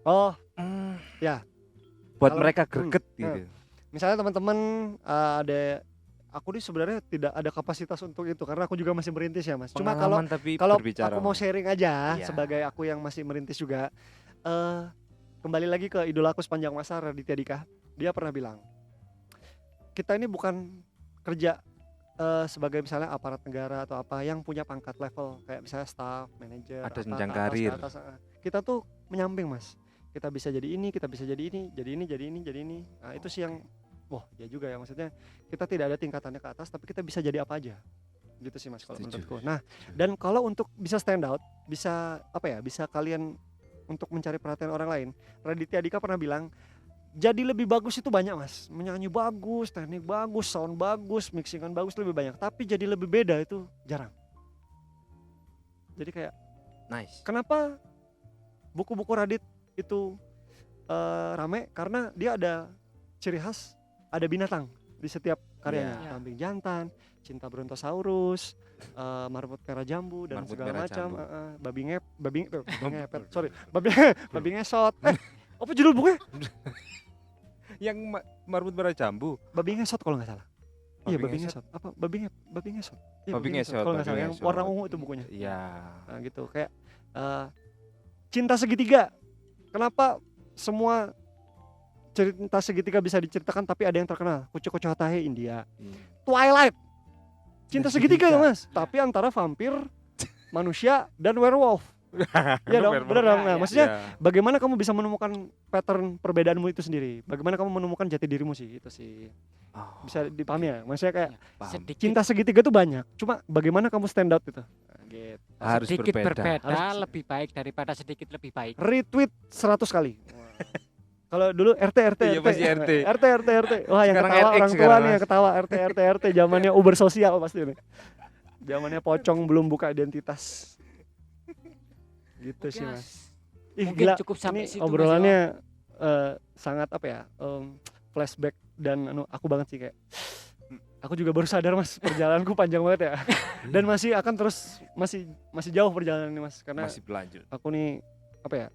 Oh, ya. buat Kalau- mereka greget gitu? Misalnya teman-teman ada, aku nih sebenarnya tidak ada kapasitas untuk itu karena aku juga masih merintis ya mas. Cuma kalau Pengalaman tapi kalau berbicara. aku mau sharing aja Iya. sebagai aku yang masih merintis juga, kembali lagi ke idola aku sepanjang masa, Raditya Dika. Dia pernah bilang, kita ini bukan kerja sebagai misalnya aparat negara atau apa yang punya pangkat level kayak misalnya staff, manajer, Ada apa, jenjang ke atas, karir. ke atas. Kita tuh menyamping mas. Kita bisa jadi ini, kita bisa jadi ini, jadi ini, jadi ini, jadi ini. Nah itu sih yang, wah ya juga ya maksudnya kita tidak ada tingkatannya ke atas, tapi kita bisa jadi apa aja. Gitu sih mas kalau Setuju. menurutku. Nah dan kalau untuk bisa stand out, bisa apa ya, bisa kalian untuk mencari perhatian orang lain. Raditya Dika pernah bilang, jadi lebih bagus itu banyak mas, menyanyi bagus, teknik bagus, sound bagus, mixingan bagus lebih banyak. Tapi jadi lebih beda itu jarang. Jadi kayak Nice. kenapa buku-buku Radit itu rame? Karena dia ada ciri khas, ada binatang di setiap karyanya. Iya. Kambing jantan, cinta brontosaurus, marmut merah jambu dan Marmut segala merah macam. jambu. Babi ngepet, sorry, babi ngesot. Apa judul bukunya? Yang marmut merah jambu. Babi ngesot kalau nggak salah. Iya Babi babi ngesot. ngesot. Apa babi ngesot? Iya, Babi ngesot, kalau nggak babi salah yang ngesot. warna ungu itu bukunya. Iya. Nah gitu kayak cinta segitiga. Kenapa semua cerita segitiga bisa diceritakan tapi ada yang terkenal? Kucu-kucu Hatahe India. Twilight. Cinta segitiga ya mas. Tapi antara vampir, manusia dan werewolf. Iya dong, benar dong. Nah, Iya. maksudnya Ya. bagaimana kamu bisa menemukan pattern perbedaanmu itu sendiri? Bagaimana kamu menemukan jati dirimu sih? Itu sih Oh, bisa dipahami ya. Maksudnya kayak paham. Sedikit cinta segitiga tuh banyak. Cuma bagaimana kamu stand out gitu? Nah, gitu. Harus sedikit berbeda. Harus- lebih baik daripada sedikit lebih baik. Retweet 100 kali. Kalau dulu RT Iya, masih RT. RT. Wah, yang Sekarang ketawa RX orang tua sekarang, nih, yang Mas. ketawa RT. Zamannya Uber sosial pasti nih. Zamannya pocong belum buka identitas. Gitu sih, Oke, Mas. Ih, Mungkin gila. cukup sampai Ini situ, Mas, obrolannya sangat apa ya? Flashback dan aku banget sih kayak aku juga baru sadar Mas, perjalananku panjang banget ya. Dan masih akan terus masih jauh perjalanan ini Mas, karena Masih berlanjut. aku nih apa ya,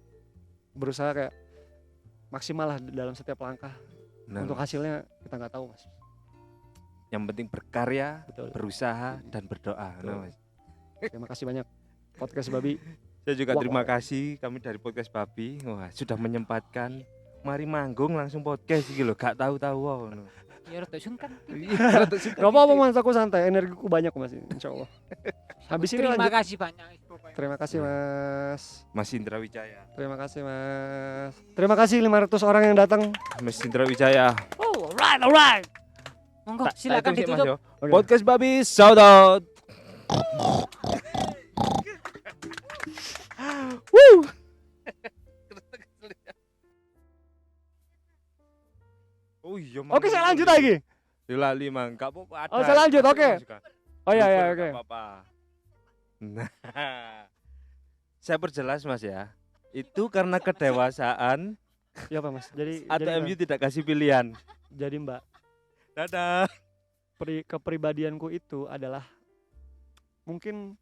berusaha kayak maksimal lah dalam setiap langkah. Nah, Untuk hasilnya kita nggak tahu Mas. yang penting berkarya, Betul. berusaha dan berdoa. Betul. Nah, Mas. Terima kasih banyak podcast Babi. Saya juga Wah, terima wah. kasih kami dari podcast Babi. Wah, sudah menyempatkan mari manggung langsung podcast iki lho, gak tahu-tahu ngono. Ya rada sungkan. Gak apa-apa Mas, aku santai, energiku banyak Mas, insyaallah. Habis ini Terima lanjut. kasih banyak. pokoknya. Terima kasih Mas. Mas Indra Wijaya. Terima kasih Mas. Terima kasih 500 orang yang datang. Mas Indra Wijaya. Oh, alright. Monggo Tak silakan hitung sih, Mas, ditutup. yo. Oke. Podcast Babi shout out. Woo. Oh iya, Mang. Oke, saya lanjut lagi. Dilali Mang, gak apa-apa ada. Oh, saya lanjut, Aku oke. suka. Oh iya Jujur, ya, oke. gak apa-apa. Nah, saya perjelas Mas ya. Itu karena kedewasaan Iya Pak Mas. Jadi atau jadi, MU tidak kasih pilihan. jadi Mbak. Dadah. kepribadianku itu adalah mungkin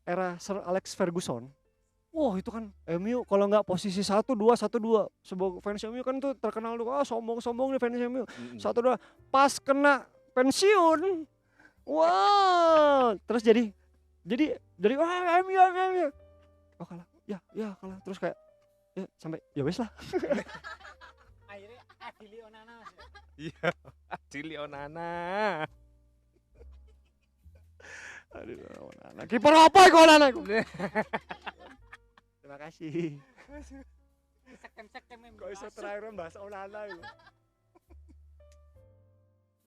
era Sir Alex Ferguson. Wah itu kan MU kalau nggak posisi 1-2 1-2 sebagai fans MU kan tuh terkenal tuh sombong nih fans MU. 1-2 pas kena pensiun. Wah, terus jadi wah MU. Oh kalah. Ya kalah. Terus kayak ya sampai ya wes lah. Akhirnya Adili Onana Mas. Iya, Adili Onana. Aduh, Onana. Kiper apa iku Onana iku? Terima kasih. Sekem-sekem Kok iso terakhir bahas Onana iku.